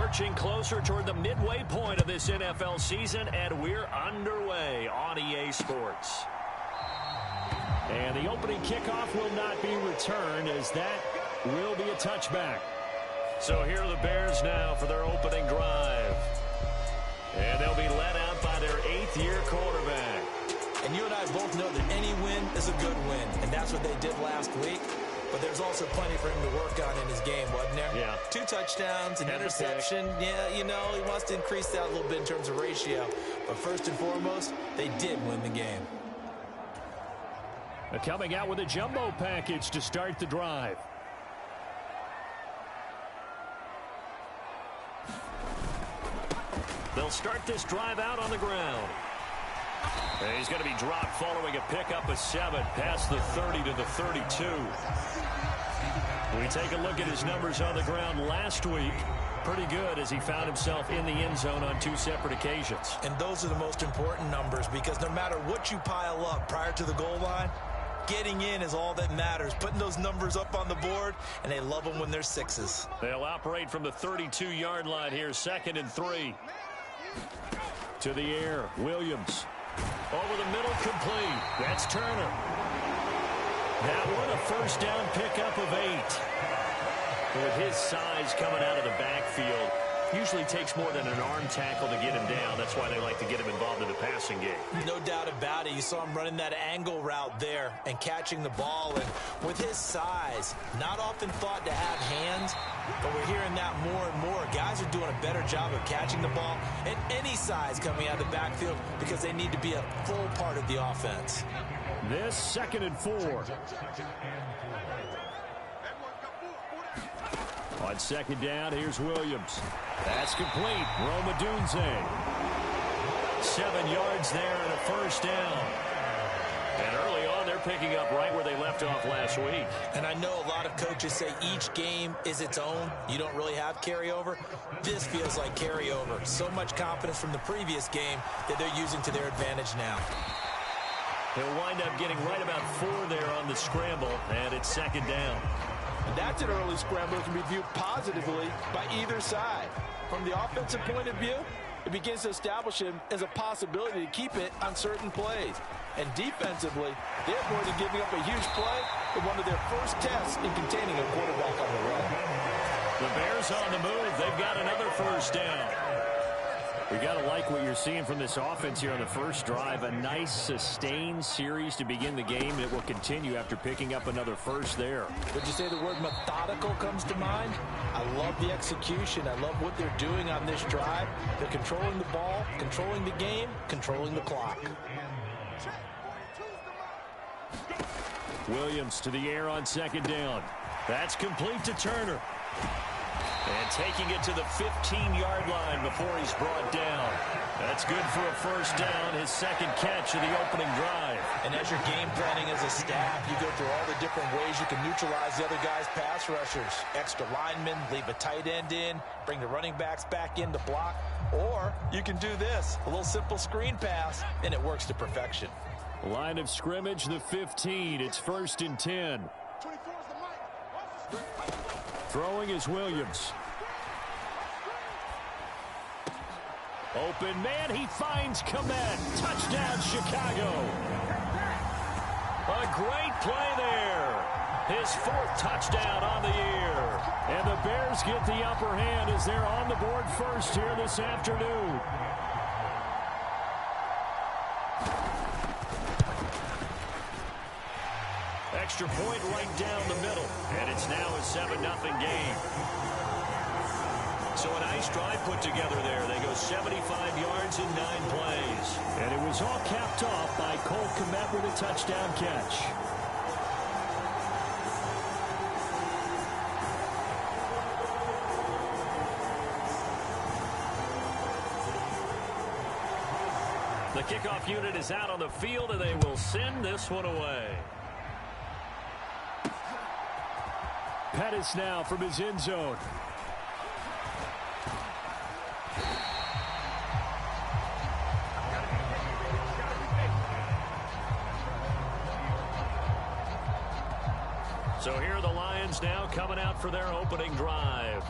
Marching closer toward the midway point of this NFL season, and we're underway on EA Sports. And the opening kickoff will not be returned, as that will be a touchback. So here are the Bears now for their opening drive. And they'll be led out by their 8th-year quarterback. And you and I both know that any win is a good win, and that's what they did last week. But there's also plenty for him to work on in his game, wasn't there? Yeah. 2 touchdowns, an interception. Yeah, you know, he wants to increase that a little bit in terms of ratio. But first and foremost, they did win the game. Coming out with a jumbo package to start the drive. They'll start this drive out on the ground. And he's going to be dropped following a pickup of 7 past the 30 to the 32. We take a look at his numbers on the ground last week. Pretty good, as he found himself in the end zone on 2 separate occasions. And those are the most important numbers, because no matter what you pile up prior to the goal line, getting in is all that matters. Putting those numbers up on the board, and they love them when they're 6s. They'll operate from the 32-yard line here, 2nd and 3. To the air, Williams. Over the middle, complete. That's Turner. That one, a first down pickup of 8. With his size coming out of the backfield, usually takes more than an arm tackle to get him down. That's why they like to get him involved in the passing game. No doubt about it. You saw him running that angle route there and catching the ball. And with his size, not often thought to have hands, but we're hearing that more and more. Guys are doing a better job of catching the ball at any size coming out of the backfield, because they need to be a full part of the offense. This 2nd and 4. On 2nd down, here's Williams. That's complete. Roma Dunze. 7 yards there and a first down. And early on, they're picking up right where they left off last week. And I know a lot of coaches say each game is its own. You don't really have carryover. This feels like carryover. So much confidence from the previous game that they're using to their advantage now. He'll wind up getting right about 4 there on the scramble, and it's 2nd down. And that's an early scramble that can be viewed positively by either side. From the offensive point of view, it begins to establish him as a possibility to keep it on certain plays. And defensively, they avoided giving up a huge play in one of their first tests in containing a quarterback on the run. The Bears on the move. They've got another first down. We've got to like what you're seeing from this offense here on the first drive. A nice, sustained series to begin the game that will continue after picking up another first there. Would you say the word methodical comes to mind? I love the execution. I love what they're doing on this drive. They're controlling the ball, controlling the game, controlling the clock. Williams to the air on 2nd down. That's complete to Turner. And taking it to the 15-yard line before he's brought down. That's good for a first down, his 2nd catch of the opening drive. And as you're game planning as a staff, you go through all the different ways you can neutralize the other guy's pass rushers. Extra linemen, leave a tight end in, bring the running backs back in to block. Or you can do this, a little simple screen pass, and it works to perfection. Line of scrimmage, the 15. It's 1st and 10. Throwing is Williams. Open man, he finds Komet. Touchdown, Chicago. A great play there. His 4th touchdown on the year. And the Bears get the upper hand as they're on the board first here this afternoon. Extra point right down the middle. And it's now a 7-0 game. So a nice drive put together there. They go 75 yards in 9 plays. And it was all capped off by Cole Kmet with a touchdown catch. The kickoff unit is out on the field, and they will send this one away. Pettis now from his end zone. So here are the Lions now coming out for their opening drive.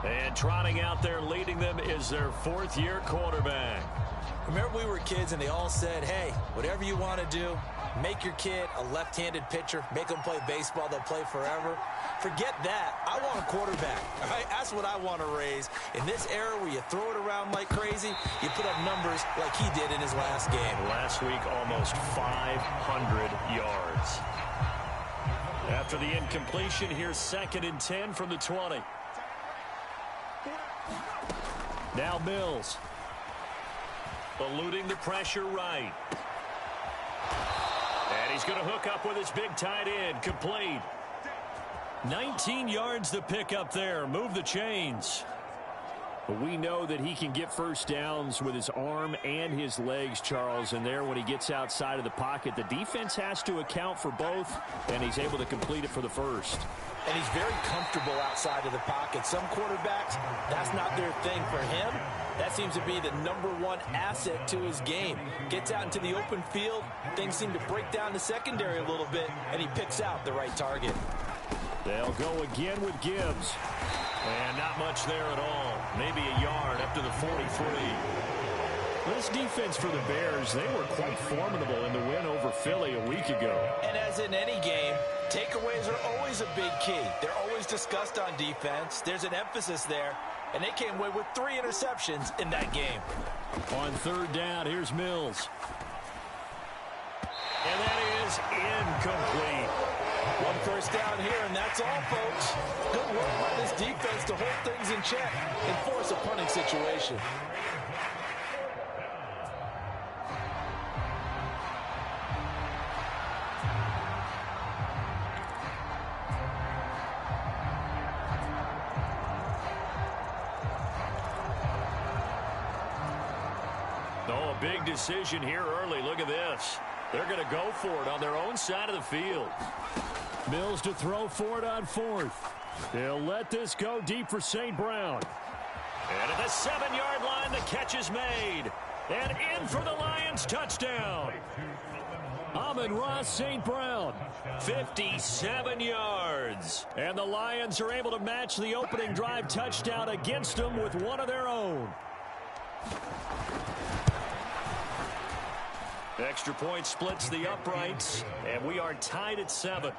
And trotting out there leading them is their fourth-year quarterback. Remember we were kids and they all said, hey, whatever you want to do, make your kid a left-handed pitcher, make them play baseball, they'll play forever. Forget that. I want a quarterback. All right? That's what I want to raise. In this era where you throw it around like crazy, you put up numbers like he did in his last game. Last week, almost 500 yards. After the incompletion, here's 2nd and 10 from the 20. Now Mills. Eluding the pressure right. And he's going to hook up with his big tight end. Complete. 19 yards to pick up there. Move the chains. But we know that he can get first downs with his arm and his legs, Charles. And there, when he gets outside of the pocket, the defense has to account for both, and he's able to complete it for the first. And he's very comfortable outside of the pocket. Some quarterbacks, that's not their thing. For him, that seems to be the #1 asset to his game. Gets out into the open field, things seem to break down the secondary a little bit, and he picks out the right target. They'll go again with Gibbs. And not much there at all. Maybe a yard up to the 43. This defense for the Bears, they were quite formidable in the win over Philly a week ago. And as in any game, takeaways are always a big key. They're always discussed on defense. There's an emphasis there. And they came away with 3 interceptions in that game. On 3rd down, here's Mills. And that is incomplete. 1 first down here, and that's all, folks. Good work by this defense to hold things in check and force a punting situation. Oh, a big decision here early. Look at this. They're going to go for it on their own side of the field. Mills to throw for it on 4th. They'll let this go deep for St. Brown. And at the 7-yard line, the catch is made. And in for the Lions touchdown. Amon-Ra St. Brown, 57 yards. And the Lions are able to match the opening drive touchdown against them with one of their own. Extra point splits the uprights, and we are tied at 7.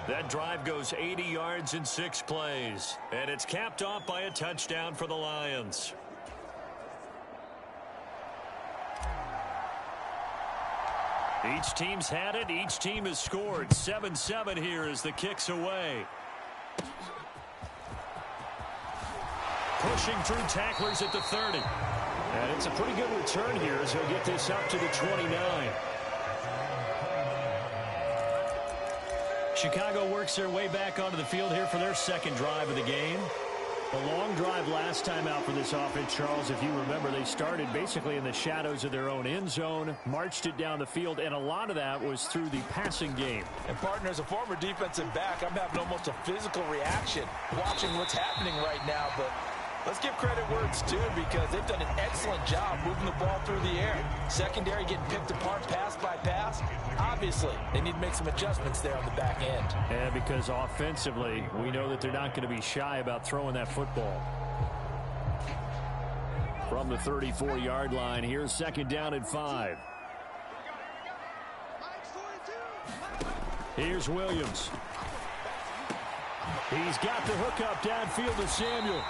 That drive goes 80 yards in 6 plays, and it's capped off by a touchdown for the Lions. Each team's had it. Each team has scored. 7-7 here as the kick's away. Pushing through tacklers at the 30. And it's a pretty good return here as he'll get this up to the 29. Chicago works their way back onto the field here for their 2nd drive of the game. A long drive last time out for this offense, Charles. If you remember, they started basically in the shadows of their own end zone, marched it down the field, and a lot of that was through the passing game. And, partner, as a former defensive back, I'm having almost a physical reaction watching what's happening right now, but let's give credit where it's due because they've done an excellent job moving the ball through the air. Secondary getting picked apart pass by pass. Obviously, they need to make some adjustments there on the back end. And because offensively, we know that they're not going to be shy about throwing that football. From the 34-yard line, here's 2nd down and 5. Here's Williams. He's got the hook up downfield to Samuel.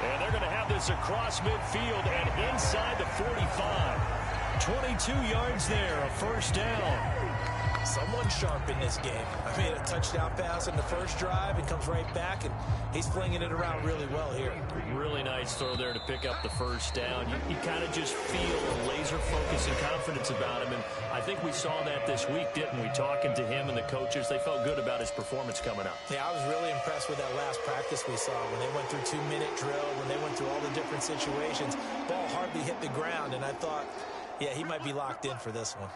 And they're going to have this across midfield and inside the 45. 22 yards there, a first down. Someone sharp in this game. I mean, a touchdown pass in the first drive. It comes right back, and he's flinging it around really well here. Really nice throw there to pick up the first down. You kind of just feel a laser focus and confidence about him, and I think we saw that this week, didn't we? Talking to him and the coaches, they felt good about his performance coming up. Yeah, I was really impressed with that last practice we saw when they went through 2-minute drill, when they went through all the different situations. Ball hardly hit the ground, and I thought, yeah, he might be locked in for this one.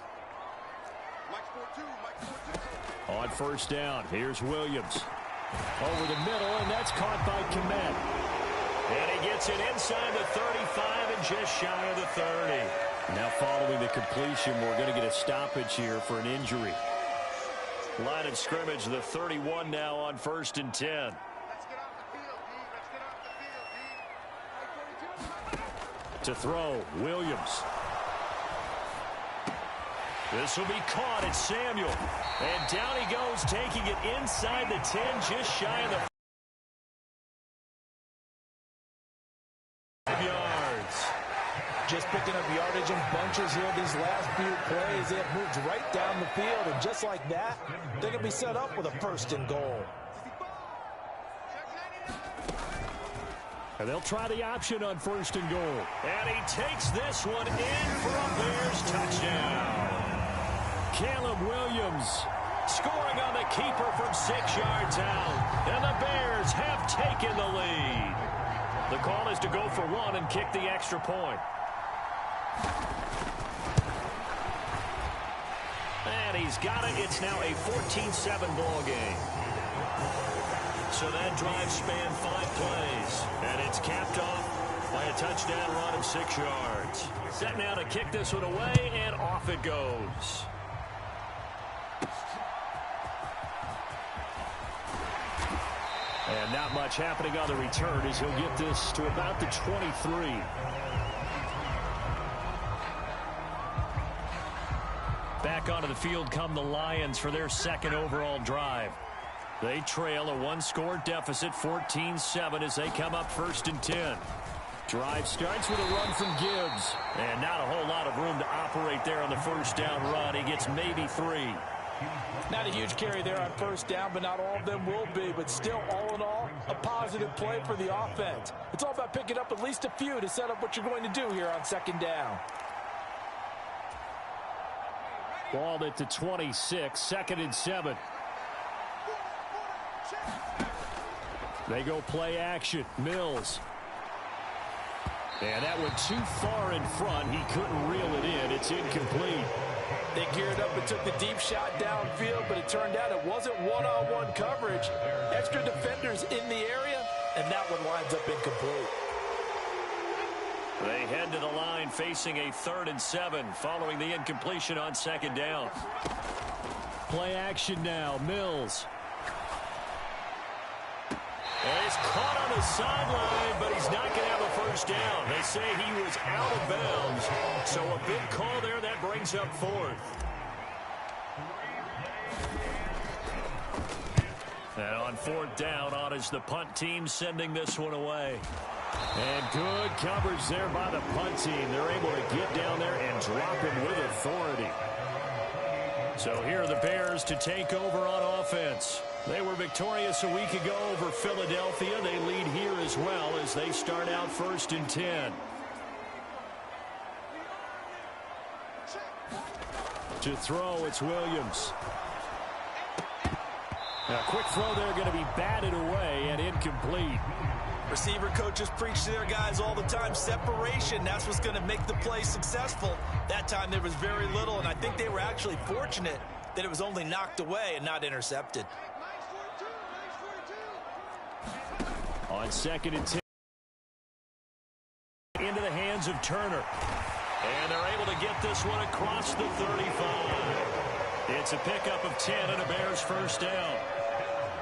On first down, here's Williams. Over the middle, and that's caught by Kmet. And he gets it inside the 35 and just shy of the 30. Now following the completion, we're going to get a stoppage here for an injury. Line of scrimmage, the 31 now on 1st and 10. To throw, Williams. This will be caught. It's Samuel. And down he goes, taking it inside the 10, just shy of the 5 yards. Just picking up yardage in bunches here these last few plays. They have moved right down the field, and just like that, they're going to be set up with a 1st and goal. And they'll try the option on 1st and goal. And he takes this one in for a Bears touchdown. Caleb Williams scoring on the keeper from 6 yards out. And the Bears have taken the lead. The call is to go for 1 and kick the extra point. And he's got it. It's now a 14-7 ball game. So that drive spanned 5 plays. And it's capped off by a touchdown run of 6 yards. Set now to kick this one away, and off it goes. And not much happening on the return as he'll get this to about the 23. Back onto the field come the Lions for their 2nd overall drive. They trail a 1-score deficit, 14-7, as they come up 1st and 10. Drive starts with a run from Gibbs. And not a whole lot of room to operate there on the 1st down run. He gets maybe 3. Not a huge carry there on 1st down, but not all of them will be. But still, all in all, a positive play for the offense. It's all about picking up at least a few to set up what you're going to do here on 2nd down. Ball at the 26, 2nd and 7. They go play action. Mills. And that went too far in front. He couldn't reel it in. It's incomplete. They geared up and took the deep shot downfield, but it turned out it wasn't one-on-one coverage. Extra defenders in the area, and that one winds up incomplete. They head to the line facing a 3rd and 7 following the incompletion on 2nd down. Play action now. Mills. And he's caught on the sideline, but he's not going to have a 1st down. They say he was out of bounds, so a big call there that brings up 4th. And on 4th down, on is the punt team sending this one away. And good coverage there by the punt team. They're able to get down there and drop him with authority. So here are the Bears to take over on offense. They were victorious a week ago over Philadelphia. They lead here as well as they start out 1st and 10. To throw, it's Williams. A quick throw there going to be batted away and incomplete. Receiver coaches preach to their guys all the time. Separation, that's what's going to make the play successful. That time there was very little, and I think they were actually fortunate that it was only knocked away and not intercepted. On 2nd and 10. Into the hands of Turner. And they're able to get this one across the 35. It's a pickup of 10 and a Bears 1st down.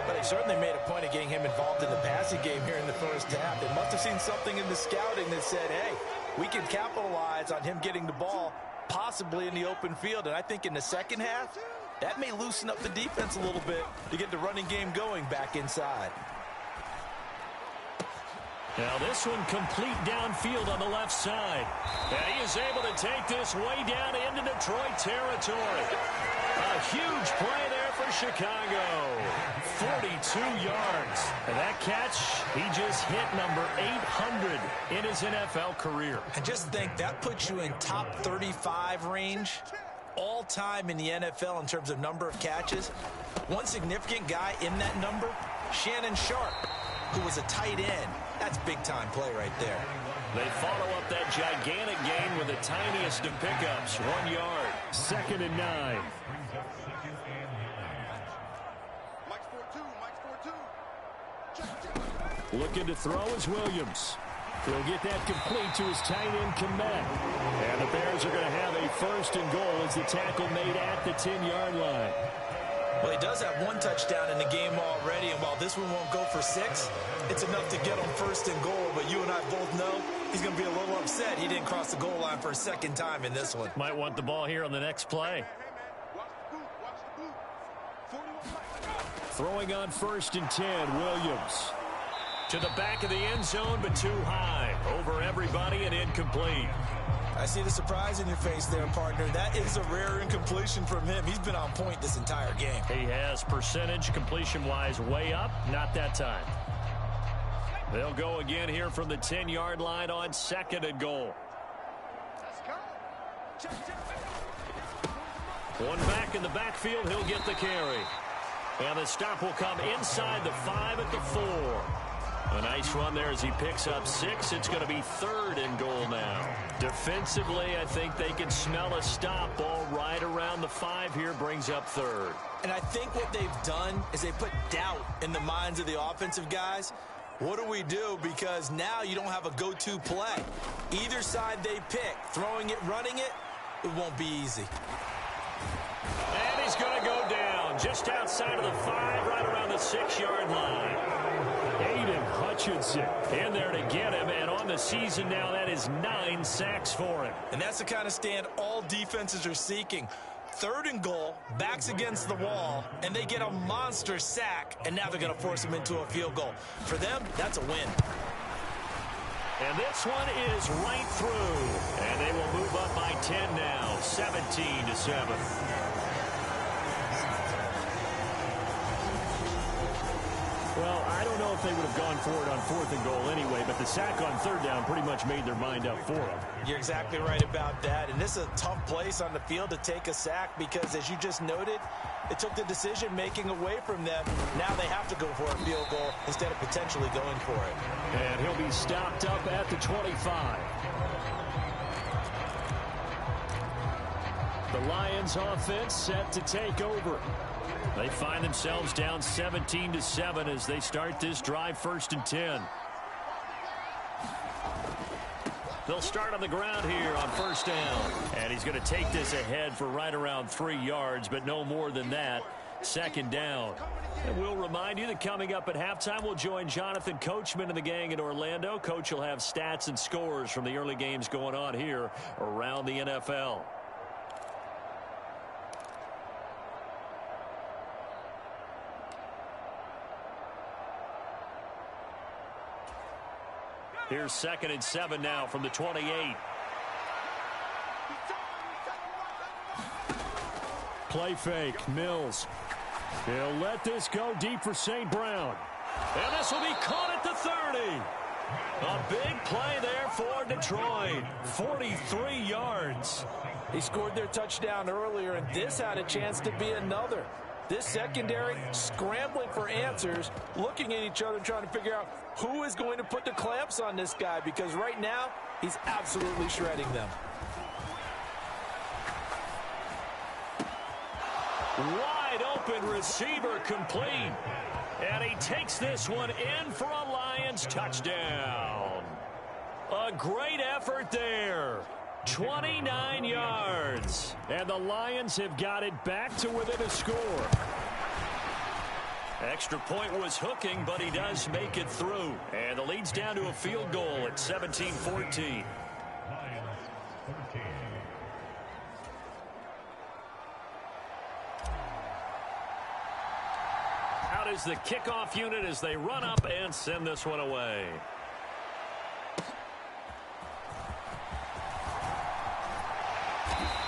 But they certainly made a point of getting him involved in the passing game here in the 1st half. They must have seen something in the scouting that said, hey, we can capitalize on him getting the ball possibly in the open field. And I think in the 2nd half, that may loosen up the defense a little bit to get the running game going back inside. Now this one complete downfield on the left side. And he is able to take this way down into Detroit territory. A huge play there for Chicago. 42 yards. And that catch, he just hit number 800 in his NFL career. And just think, that puts you in top 35 range all time in the NFL in terms of number of catches. One significant guy in that number, Shannon Sharp, who was a tight end. That's big-time play right there. They follow up that gigantic gain with the tiniest of pickups, 1 yard. 2nd and 9. Looking to throw is Williams. He'll get that complete to his tight end, Komet. And the Bears are going to have a 1st and goal as the tackle made at the 10-yard line. Well, he does have 1 touchdown in the game already, and while this one won't go for 6, it's enough to get him 1st and goal. But you and I both know he's going to be a little upset he didn't cross the goal line for a second time in this one. Might want the ball here on the next play. Throwing on 1st and 10, Williams. To the back of the end zone, but too high. Over everybody and incomplete. I see the surprise in your face there, partner. That is a rare incompletion from him. He's been on point this entire game. He has percentage completion-wise way up. Not that time. They'll go again here from the 10-yard line on 2nd and goal. One back in the backfield. He'll get the carry. And the stop will come inside the 5 at the 4. A nice run there as he picks up 6. It's going to be 3rd and goal now. Defensively, I think they can smell a stop. Ball right around the 5 here, brings up 3rd. And I think what they've done is they put doubt in the minds of the offensive guys. What do we do? Because now you don't have a go-to play. Either side they pick, throwing it, running it, it won't be easy. And he's going to go down just outside of the 5, right around the 6-yard line. Aiden Hutchinson in there to get him, and on the season now, that is 9 sacks for him. And that's the kind of stand all defenses are seeking. 3rd and goal, backs against the wall, and they get a monster sack, and now they're going to force him into a field goal. For them, that's a win. And this one is right through, and they will move up by 10 now, 17-7. Well, I don't know if they would have gone for it on 4th and goal anyway, but the sack on 3rd down pretty much made their mind up for them. You're exactly right about that, and this is a tough place on the field to take a sack because, as you just noted, it took the decision-making away from them. Now they have to go for a field goal instead of potentially going for it. And he'll be stopped up at the 25. The Lions offense set to take over. They find themselves down 17-7 as they start this drive, 1st and 10. They'll start on the ground here on 1st down. And he's going to take this ahead for right around 3 yards, but no more than that. 2nd down. And we'll remind you that coming up at halftime, we'll join Jonathan Coachman and the gang in Orlando. Coach will have stats and scores from the early games going on here around the NFL. Here's 2nd and 7 now from the 28. Play fake. Mills. He'll let this go deep for St. Brown. And this will be caught at the 30. A big play there for Detroit. 43 yards. He scored their touchdown earlier, and this had a chance to be another. This secondary scrambling for answers, looking at each other, trying to figure out who is going to put the clamps on this guy, because right now he's absolutely shredding them. Wide open receiver complete. And he takes this one in for a Lions touchdown. A great effort there. 29 yards. And the Lions have got it back to within a score. Extra point was hooking, but he does make it through. And the lead's down to a field goal at 17-14. Out is the kickoff unit as they run up and send this one away.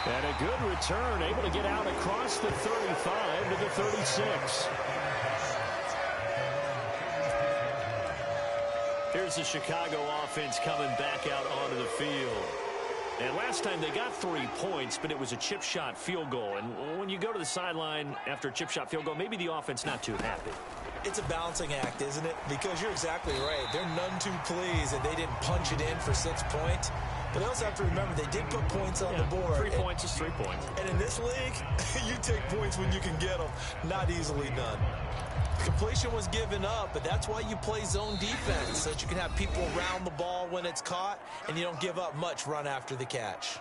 And a good return, able to get out across the 35 to the 36. Here's the Chicago offense coming back out onto the field. And last time they got 3 points, but it was a chip shot field goal. And when you go to the sideline after a chip shot field goal, maybe the offense not too happy. It's a balancing act, isn't it? Because you're exactly right. They're none too pleased that they didn't punch it in for 6 points. But they also have to remember they did put points on the board. 3 points is 3 points. And in this league, you take points when you can get them. Not easily done. Completion was given up, but that's why you play zone defense, so that you can have people around the ball when it's caught, and you don't give up much run after the catch.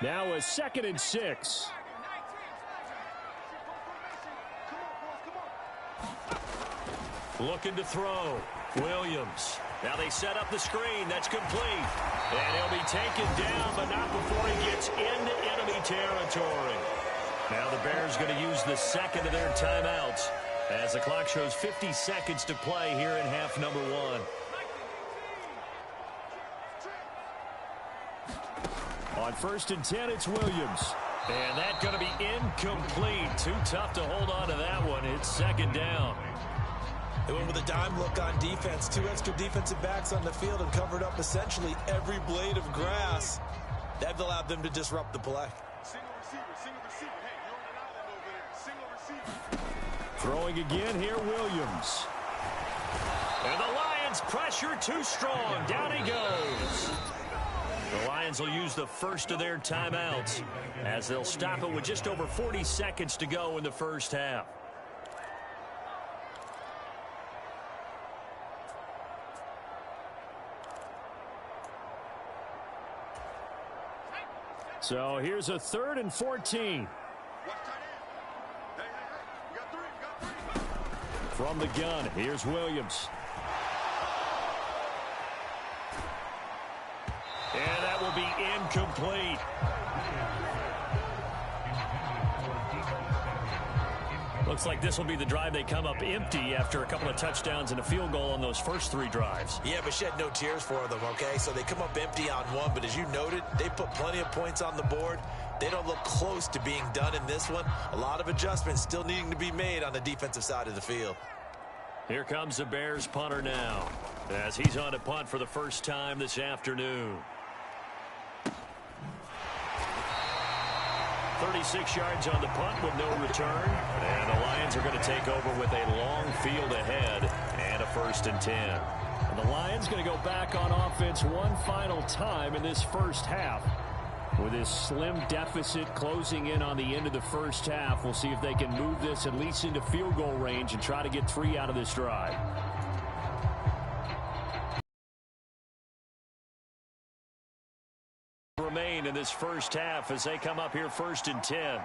Now a 2nd and 6. Looking to throw. Williams. Now they set up the screen. That's complete. And he'll be taken down, but not before he gets into enemy territory. Now the Bears going to use the second of their timeouts as the clock shows 50 seconds to play here in half number 1. On 1st and 10, it's Williams. And that's going to be incomplete. Too tough to hold on to that one. It's second down. They went with a dime look on defense. 2 extra defensive backs on the field and covered up essentially every blade of grass. That allowed them to disrupt the play. Single receiver. Hey, you're on an island over there. Single receiver. Throwing again here, Williams. And the Lions pressure too strong. Down he goes. The Lions will use the first of their timeouts as they'll stop it with just over 40 seconds to go in the first half. So here's a 3rd and 14. From the gun, here's Williams. And that will be incomplete. Looks like this will be the drive they come up empty after a couple of touchdowns and a field goal on those first 3 drives. Yeah, but shed no tears for them, okay? So they come up empty on 1, but as you noted, they put plenty of points on the board. They don't look close to being done in this one. A lot of adjustments still needing to be made on the defensive side of the field. Here comes the Bears punter now as he's on to punt for the first time this afternoon. 36 yards on the punt with no return. And the Lions are going to take over with a long field ahead and a 1st and 10. And the Lions going to go back on offense one final time in this first half. With this slim deficit closing in on the end of the first half, we'll see if they can move this at least into field goal range and try to get 3 out of this drive. Remain in this first half as they come up here 1st and 10.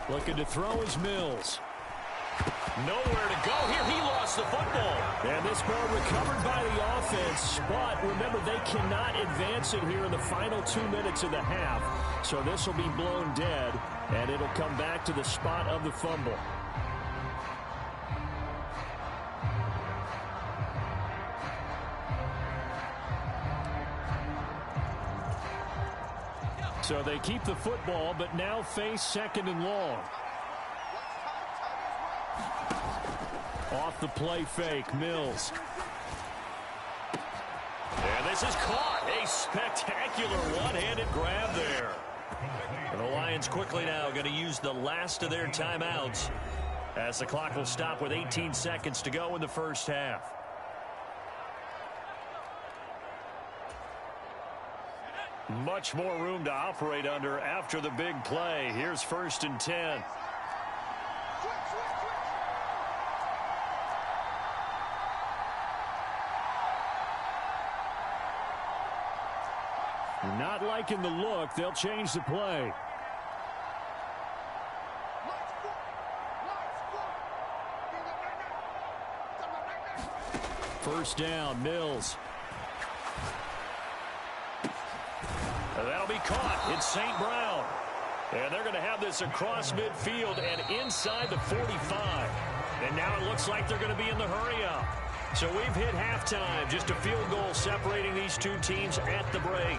Looking to throw is Mills. Nowhere to go here. He lost the football. And this ball recovered by the offense. But remember, they cannot advance it here in the final 2 minutes of the half. So this will be blown dead, and it'll come back to the spot of the fumble. So they keep the football, but now face 2nd and long. Off the play fake, Mills. And this is caught. A spectacular one-handed grab there. And the Lions quickly now going to use the last of their timeouts as the clock will stop with 18 seconds to go in the first half. Much more room to operate under after the big play. Here's 1st and 10. Not liking the look. They'll change the play. First down, Mills. That'll be caught. It's St. Brown. And they're going to have this across midfield and inside the 45. And now it looks like they're going to be in the hurry-up. So we've hit halftime. Just a field goal separating these two teams at the break.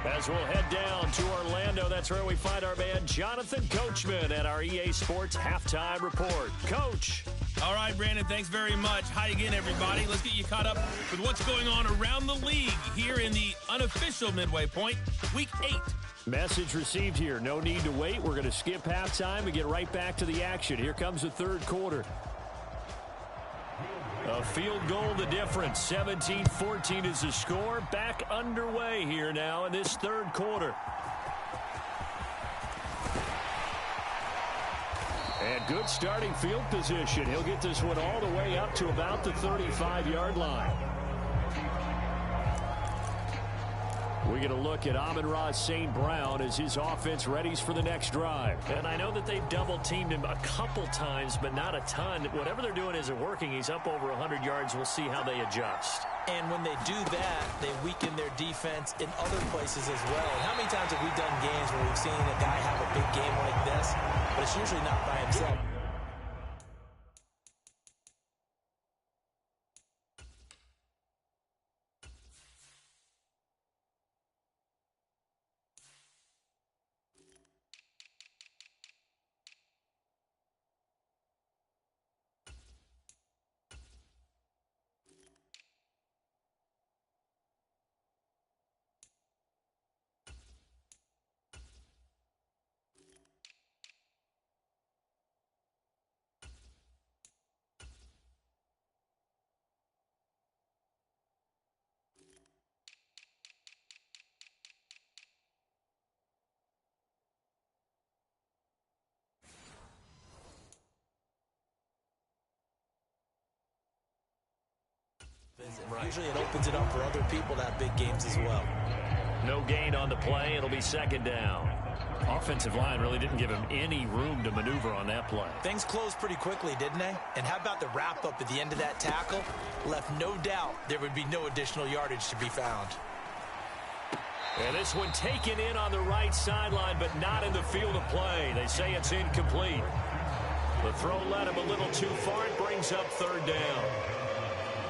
As we'll head down to Orlando, that's where we find our man Jonathan Coachman at our EA Sports Halftime Report. Coach. All right, Brandon, thanks very much. Hi again, everybody. Let's get you caught up with what's going on around the league here in the unofficial midway point, Week 8. Message received here. No need to wait. We're going to skip halftime and get right back to the action. Here comes the third quarter. A field goal the difference. 17-14 is the score. Back underway here now in this third quarter. And good starting field position. He'll get this one all the way up to about the 35-yard line. We get a look at Amon-Ra St. Brown as his offense readies for the next drive. And I know that they've double-teamed him a couple times, but not a ton. Whatever they're doing isn't working. He's up over 100 yards. We'll see how they adjust. And when they do that, they weaken their defense in other places as well. And how many times have we done games where we've seen a guy have a big game like this, but it's usually not by himself? Right. Usually it opens it up for other people to have big games as well. No gain on the play. It'll be second down. Offensive line really didn't give him any room to maneuver on that play. Things closed pretty quickly, didn't they? And how about the wrap-up at the end of that tackle? Left no doubt there would be no additional yardage to be found. And this one taken in on the right sideline, but not in the field of play. They say it's incomplete. The throw led him a little too far. It brings up third down.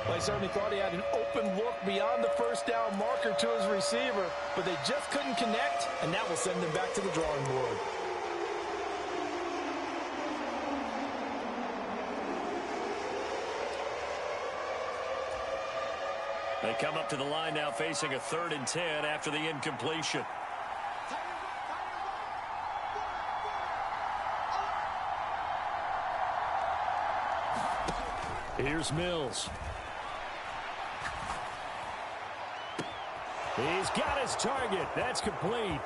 Well, I certainly thought he had an open look beyond the first down marker to his receiver, but they just couldn't connect, and that will send them back to the drawing board. They come up to the line now facing a 3rd and 10 after the incompletion. Here's Mills. He's got his target. That's complete.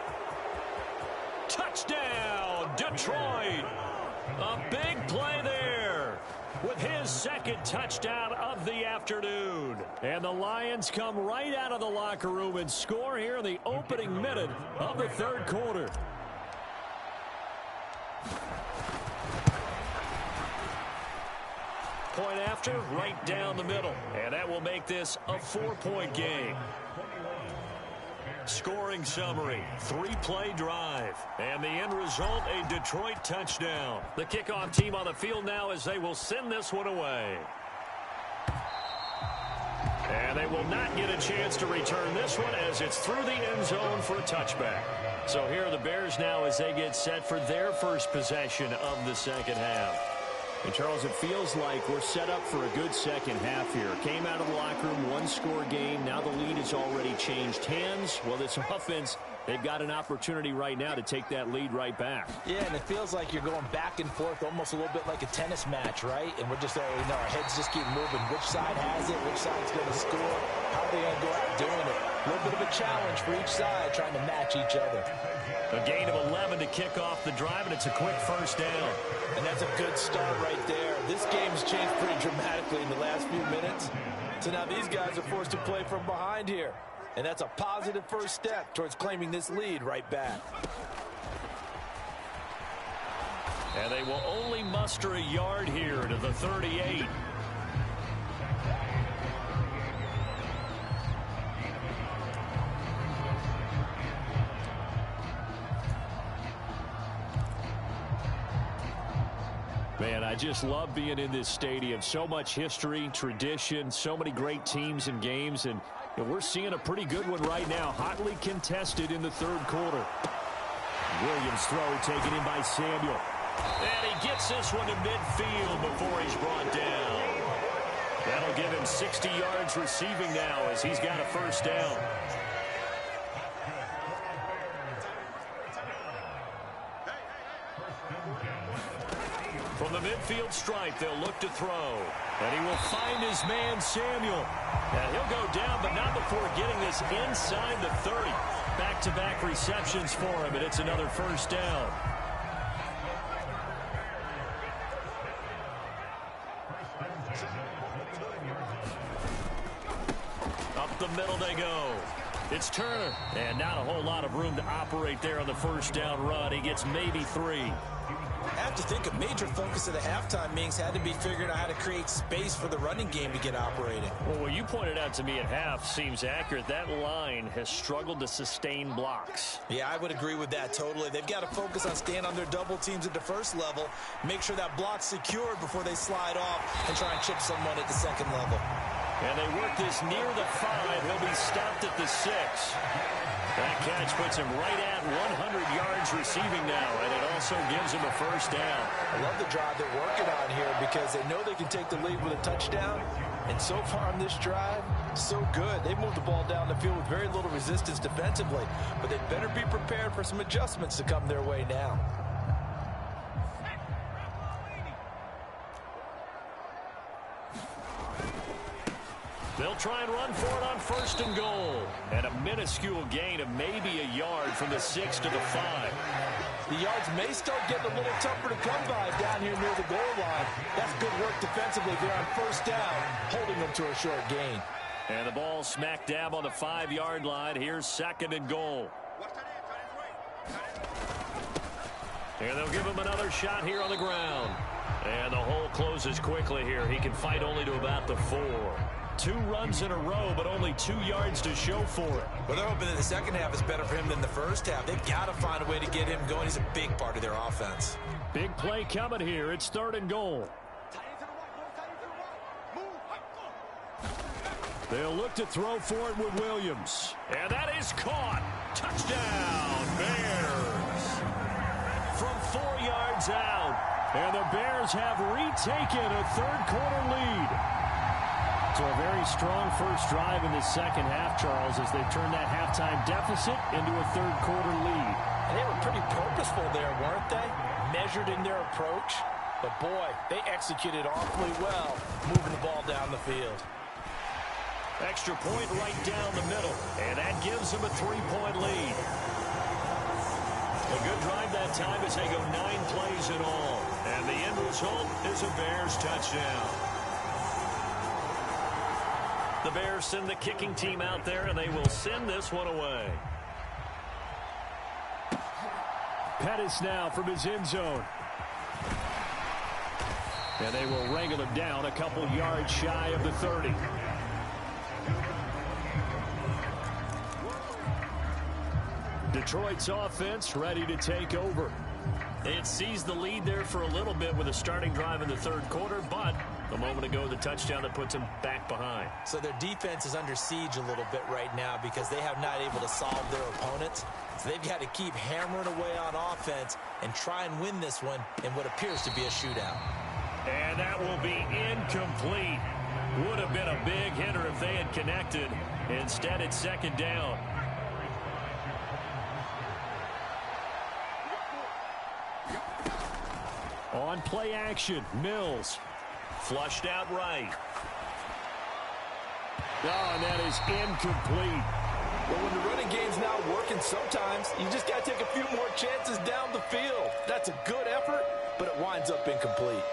Touchdown, Detroit. A big play there with his second touchdown of the afternoon. And the Lions come right out of the locker room and score here in the opening minute of the 3rd quarter. Point after, right down the middle. And that will make this a 4-point game. Scoring summary, 3-play drive. And the end result, a Detroit touchdown. The kickoff team on the field now as they will send this one away. And they will not get a chance to return this one as it's through the end zone for a touchback. So here are the Bears now as they get set for their first possession of the second half. And, Charles, it feels like we're set up for a good second half here. Came out of the locker room, one-score game. Now the lead has already changed hands. Well, this offense, they've got an opportunity right now to take that lead right back. Yeah, and it feels like you're going back and forth almost a little bit like a tennis match, right? And we're just, our heads just keep moving. Which side has it? Which side's going to score? How are they going to go out doing it? A little bit of a challenge for each side trying to match each other. A gain of 11 to kick off the drive, and it's a quick first down. And that's a good start right there. This game's changed pretty dramatically in the last few minutes. So now these guys are forced to play from behind here. And that's a positive first step towards claiming this lead right back. And they will only muster a yard here to the 38. Man, I just love being in this stadium. So much history, tradition, so many great teams and games, and we're seeing a pretty good one right now, hotly contested in the 3rd quarter. Williams' throw taken in by Samuel. And he gets this one to midfield before he's brought down. That'll give him 60 yards receiving now as he's got a first down. From the midfield stripe, they'll look to throw. And he will find his man, Samuel. And he'll go down, but not before getting this inside the 30. Back-to-back receptions for him, and it's another first down. Up the middle they go. It's Turner. And not a whole lot of room to operate there on the first down run. He gets maybe 3. I have to think a major focus of the halftime meetings had to be figuring out how to create space for the running game to get operating. Well, what you pointed out to me at half seems accurate. That line has struggled to sustain blocks. Yeah, I would agree with that totally. They've got to focus on staying on their double teams at the first level, make sure that block's secured before they slide off and try and chip someone at the second level. And they work this near the 5. He'll be stopped at the 6. That catch puts him right at 100 yards receiving now, and it also gives him a first down. I love the drive they're working on here because they know they can take the lead with a touchdown. And so far on this drive, so good. They moved the ball down the field with very little resistance defensively. But they better be prepared for some adjustments to come their way now. They'll try and run for it on first and goal. And a minuscule gain of maybe a yard from the 6 to the 5. The yards may start getting a little tougher to come by down here near the goal line. That's good work defensively there on first down, holding them to a short gain. And the ball smack dab on the 5-yard line. Here's second and goal. And they'll give him another shot here on the ground. And the hole closes quickly here. He can fight only to about the 4. 2 runs in a row, but only 2 yards to show for it. Well, they're hoping that the second half is better for him than the first half. They've got to find a way to get him going. He's a big part of their offense. Big play coming here. It's third and goal. They'll look to throw for it with Williams. And that is caught. Touchdown, Bears. From 4 yards out. And the Bears have retaken a third-quarter lead. So a very strong first drive in the second half, Charles, as they turn that halftime deficit into a third-quarter lead. And they were pretty purposeful there, weren't they? Measured in their approach. But, boy, they executed awfully well, moving the ball down the field. Extra point right down the middle, and that gives them a 3-point lead. A good drive that time as they go 9 plays in all. And the end result is a Bears touchdown. The Bears send the kicking team out there, and they will send this one away. Pettis now from his end zone. And they will wrangle him down a couple yards shy of the 30. Detroit's offense ready to take over. It seized the lead there for a little bit with a starting drive in the third quarter, but a moment ago, the touchdown that puts them back behind. So their defense is under siege a little bit right now because they have not able to solve their opponents. So they've got to keep hammering away on offense and try and win this one in what appears to be a shootout. And that will be incomplete. Would have been a big hitter if they had connected. Instead, it's second down. On play action, Mills. Flushed out right. Oh, and that is incomplete. But when the running game's not working, sometimes you just got to take a few more chances down the field. That's a good effort, but it winds up incomplete.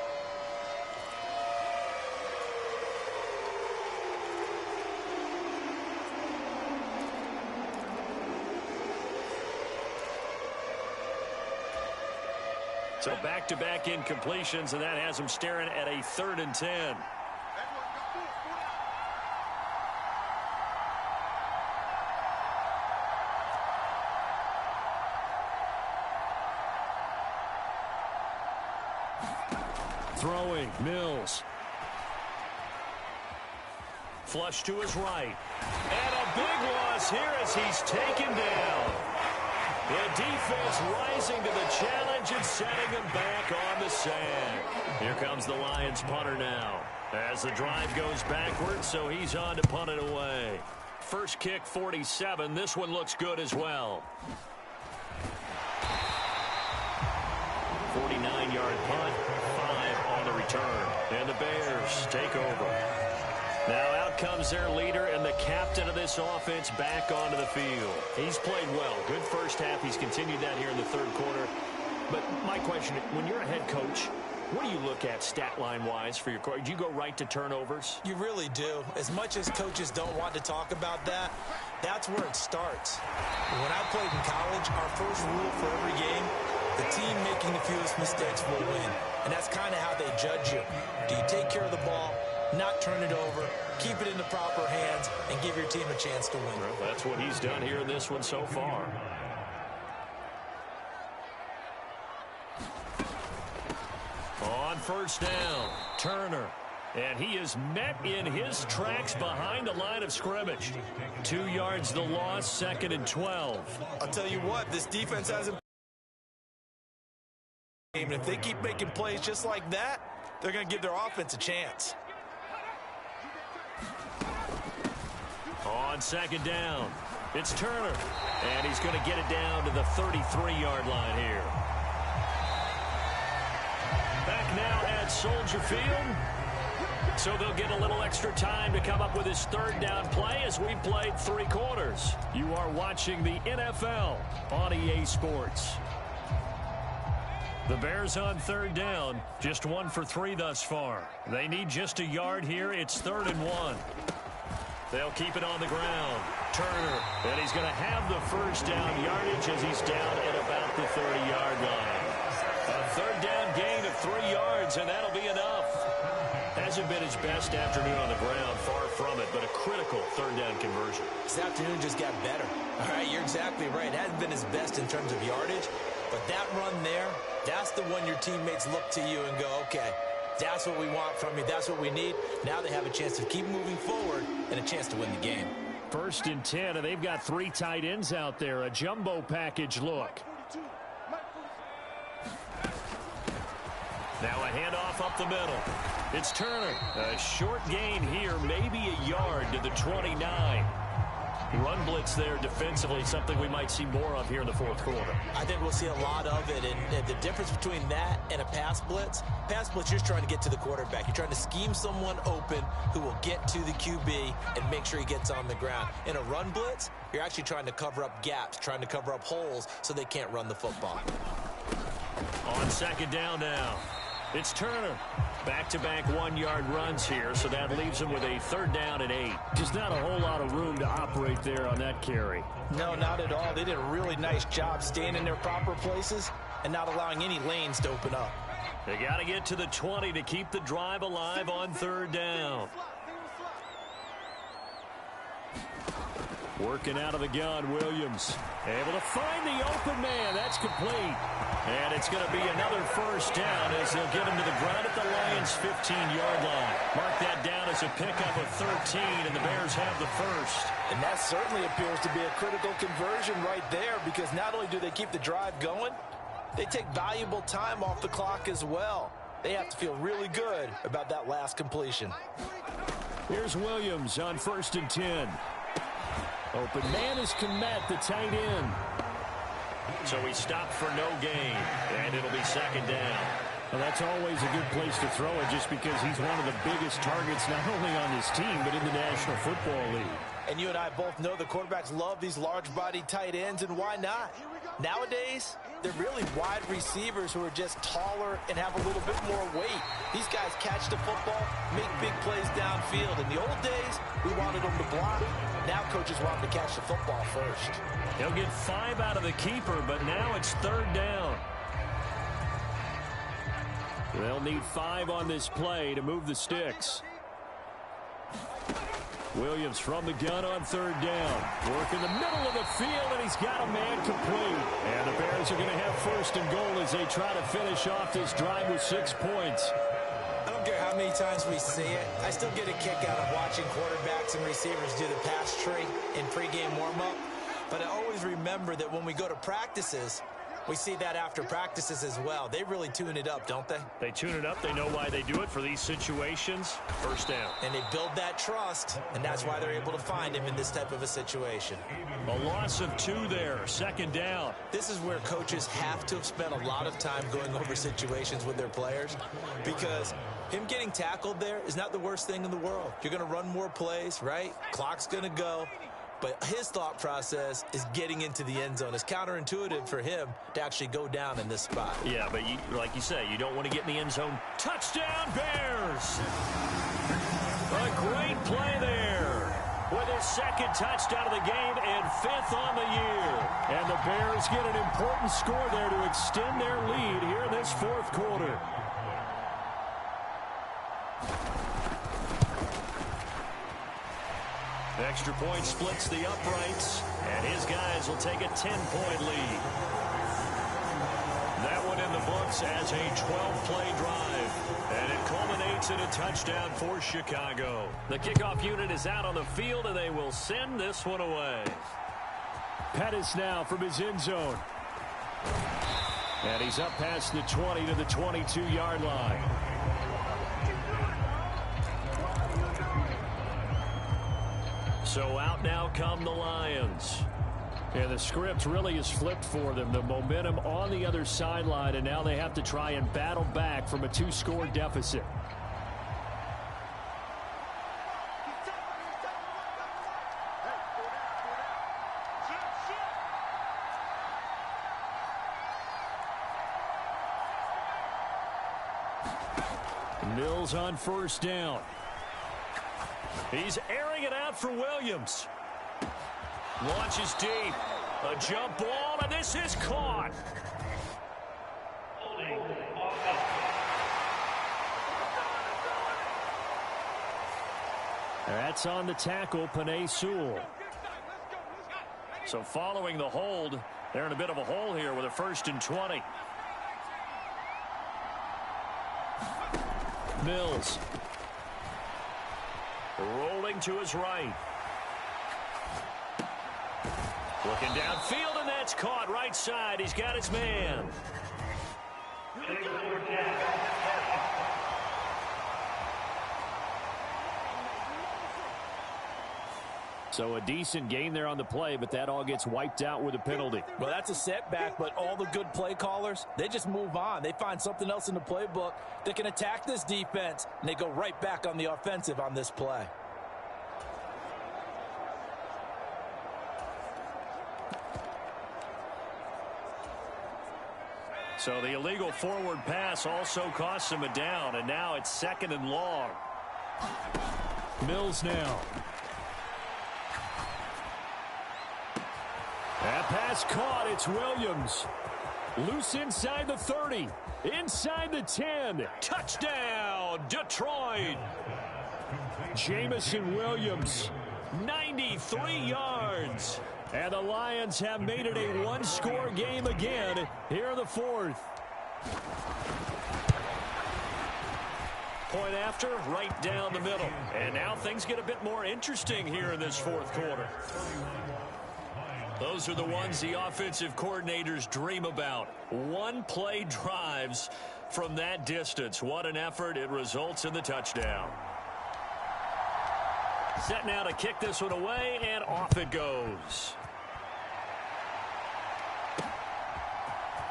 So back-to-back incompletions, and that has them staring at a 3rd and 10. Throwing, Mills. Flush to his right. And a big loss here as he's taken down. The defense rising to the challenge and setting them back on the sand. Here comes the Lions punter now. As the drive goes backwards, so he's on to punt it away. First kick, 47. This one looks good as well. 49-yard punt, 5 on the return. And the Bears take over. Now out comes their leader and the captain of this offense back onto the field. He's played well. Good first half. He's continued that here in the third quarter. But my question, when you're a head coach, what do you look at stat line-wise for your coach? Do you go right to turnovers? You really do. As much as coaches don't want to talk about that, That's where it starts. When I played in college, our first rule for every game, the team making the fewest mistakes will win. And that's kind of how they judge you. Do you take care of the ball, not turn it over, keep it in the proper hands, and give your team a chance to win? Well, that's what he's done here in this one so far. On first down, Turner. And he is met in his tracks behind the line of scrimmage. 2 yards the loss, 2nd and 12. I'll tell you what, this defense hasn't. And if they keep making plays just like that, they're going to give their offense a chance. On 2nd down, it's Turner. And he's going to get it down to the 33-yard line here. Back now at Soldier Field. So they'll get a little extra time to come up with his 3rd down play as we played 3 quarters. You are watching the NFL on EA Sports. The Bears on 3rd down, just 1 for 3 thus far. They need just a yard here. It's 3rd and 1. They'll keep it on the ground. Turner, and he's going to have the first down yardage as he's down at about the 30-yard line. A 3rd down gain of 3 yards, and that'll be enough. Hasn't been his best afternoon on the ground, far from it, but a critical 3rd down conversion. This afternoon just got better. All right, you're exactly right. It hasn't been his best in terms of yardage, but that run there, that's the one your teammates look to you and go, okay, that's what we want from you. That's what we need. Now they have a chance to keep moving forward and a chance to win the game. 1st and 10, and they've got 3 tight ends out there. A jumbo package look. Now a handoff up the middle. It's Turner. A short gain here, maybe a yard to the 29. Run blitz there defensively, something we might see more of here in the 4th quarter. I think we'll see a lot of it, and the difference between that and a pass blitz, you're just trying to get to the quarterback. You're trying to scheme someone open who will get to the QB and make sure he gets on the ground. In a run blitz, you're actually trying to cover up gaps, trying to cover up holes so they can't run the football. On 2nd down now, it's Turner. Back-to-back 1-yard runs here, so that leaves him with a 3rd down and 8. Just not a whole lot of room to operate there on that carry. No, not at all. They did a really nice job staying in their proper places and not allowing any lanes to open up. They got to get to the 20 to keep the drive alive on 3rd down. Working out of the gun, Williams. Able to find the open man. That's complete. And it's going to be another 1st down as they'll get him to the ground at the Lions' 15-yard line. Mark that down as a pickup of 13, and the Bears have the 1st. And that certainly appears to be a critical conversion right there, because not only do they keep the drive going, they take valuable time off the clock as well. They have to feel really good about that last completion. Here's Williams on 1st and 10. Open man is Komet, the tight end. So he stopped for no gain, and it'll be 2nd down. Well, that's always a good place to throw it just because he's one of the biggest targets not only on his team but in the National Football League. And you and I both know the quarterbacks love these large-bodied tight ends, and why not? Nowadays, they're really wide receivers who are just taller and have a little bit more weight. These guys catch the football, make big plays downfield. In the old days, we wanted them to block. Now coaches want them to catch the football first. He'll get 5 out of the keeper, but now it's 3rd down. They'll need 5 on this play to move the sticks. Williams from the gun on 3rd down. Work in the middle of the field, and he's got a man complete. And the Bears are going to have 1st and goal as they try to finish off this drive with 6 points. I don't care how many times we see it. I still get a kick out of watching quarterbacks and receivers do the pass tree in pregame warm-up. But I always remember that when we go to practices, we see that after practices as well. They really tune it up, don't they? They tune it up. They know why they do it for these situations. 1st down. And they build that trust, and that's why they're able to find him in this type of a situation. A loss of 2 there. 2nd down. This is where coaches have to spend a lot of time going over situations with their players, because him getting tackled there is not the worst thing in the world. You're going to run more plays, right? Clock's going to go. But his thought process is getting into the end zone. It's counterintuitive for him to actually go down in this spot. Yeah, but like you say, you don't want to get in the end zone. Touchdown, Bears! A great play there. with his second touchdown of the game and 5th on the year. And the Bears get an important score there to extend their lead here in this fourth quarter. Extra point splits the uprights, and his guys will take a 10-point lead. That one in the books as a 12-play drive, and it culminates in a touchdown for Chicago. The kickoff unit is out on the field, and they will send this one away. Pettis now from his end zone. And he's up past the 20 to the 22-yard line. So out now come the Lions. Yeah, the script really is flipped for them. The momentum on the other sideline, and now they have to try and battle back from a 2-score deficit. Mills on first down. He's airing it out for Williams. Launches deep. A jump ball, and this is caught. That's on the tackle, Penei Sewell. So following the hold, they're in a bit of a hole here with a 1st and 20. Mills. Rolling to his right. Looking downfield, and that's caught right side. He's got his man. So a decent gain there on the play, but that all gets wiped out with a penalty. Well, that's a setback, but all the good play callers, they just move on. They find something else in the playbook that can attack this defense, and they go right back on the offensive on this play. So the illegal forward pass also costs him a down, and now it's 2nd and long. Mills now. That pass caught. It's Williams. Loose inside the 30. Inside the 10. Touchdown, Detroit. Jamison Williams. 93 yards. And the Lions have made it a 1-score game again here in the fourth. Point after, right down the middle. And now things get a bit more interesting here in this fourth quarter. Those are the ones the offensive coordinators dream about. One-play drives from that distance. What an effort. It results in the touchdown. Set now to kick this one away, and off it goes.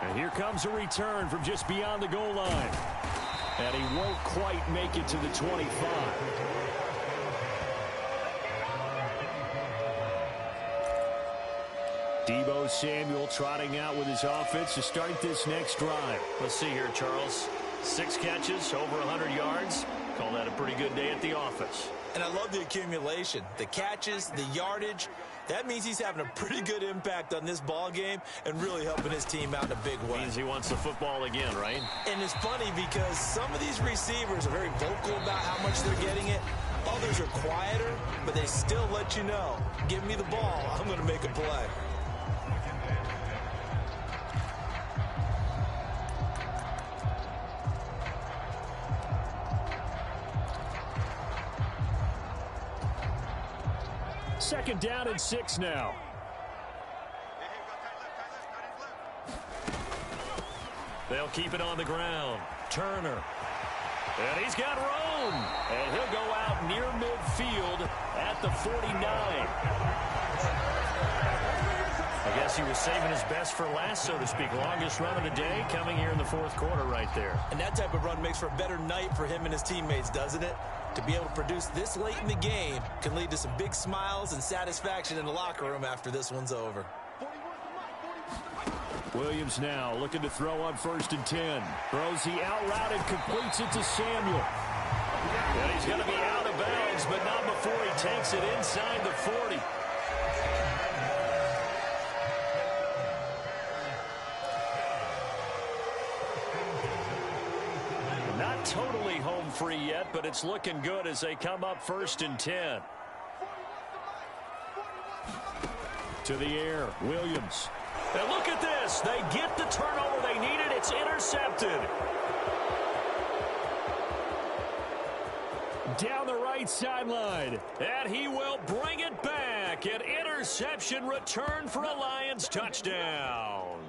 And here comes a return from just beyond the goal line. And he won't quite make it to the 25. Deebo Samuel trotting out with his offense to start this next drive. Let's see here, Charles. 6 catches, over 100 yards. Call that a pretty good day at the office. And I love the accumulation, the catches, the yardage. That means he's having a pretty good impact on this ball game and really helping his team out in a big way. Means he wants the football again, right? And it's funny because some of these receivers are very vocal about how much they're getting it. Others are quieter, but they still let you know, give me the ball, I'm going to make a play. Second down and 6 now. They'll keep it on the ground. Turner. And he's got room. And he'll go out near midfield at the 49. I guess he was saving his best for last, so to speak. Longest run of the day coming here in the fourth quarter right there. And that type of run makes for a better night for him and his teammates, doesn't it? To be able to produce this late in the game can lead to some big smiles and satisfaction in the locker room after this one's over. Williams now looking to throw on 1st and 10. Throws the out route and completes it to Samuel. And he's going to be out of of bounds, but not before he takes it inside the 40. Not totally home free yet, but it's looking good as they come up 1st and 10. To the air, Williams. And look at this. They get the turnover they needed. It's intercepted. Down the right sideline. And he will bring it back. An interception return for a Lions touchdown.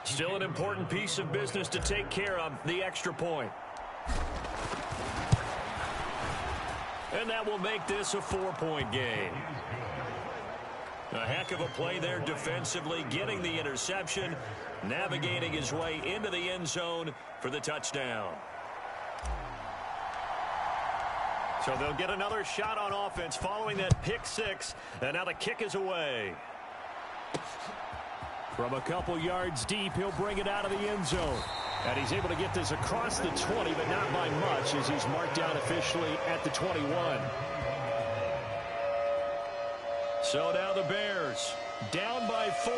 Still an important piece of business to take care of, the extra point. And that will make this a 4-point game. A heck of a play there defensively, getting the interception, navigating his way into the end zone for the touchdown. So they'll get another shot on offense following that pick six, and now the kick is away. From a couple yards deep, he'll bring it out of the end zone. And he's able to get this across the 20, but not by much, as he's marked down officially at the 21. So now the Bears down by 4.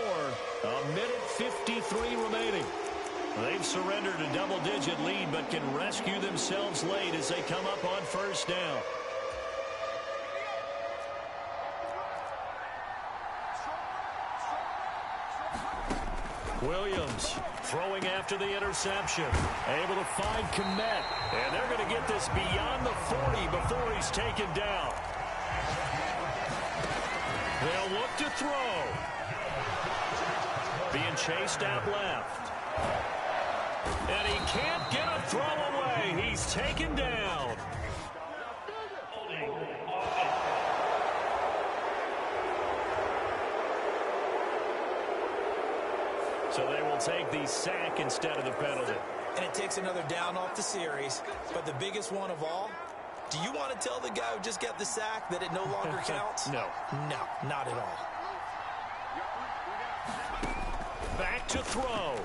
A minute 53 remaining. They've surrendered a double-digit lead, but can rescue themselves late as they come up on 1st down. Williams throwing after the interception. Able to find Kmet. And they're going to get this beyond the 40 before he's taken down. They'll look to throw. Being chased out left. And he can't get a throw away. He's taken down. So they will take the sack instead of the penalty. And it takes another down off the series. But the biggest one of all, do you want to tell the guy who just got the sack that it no longer counts? No. No, not at all. Back to throw.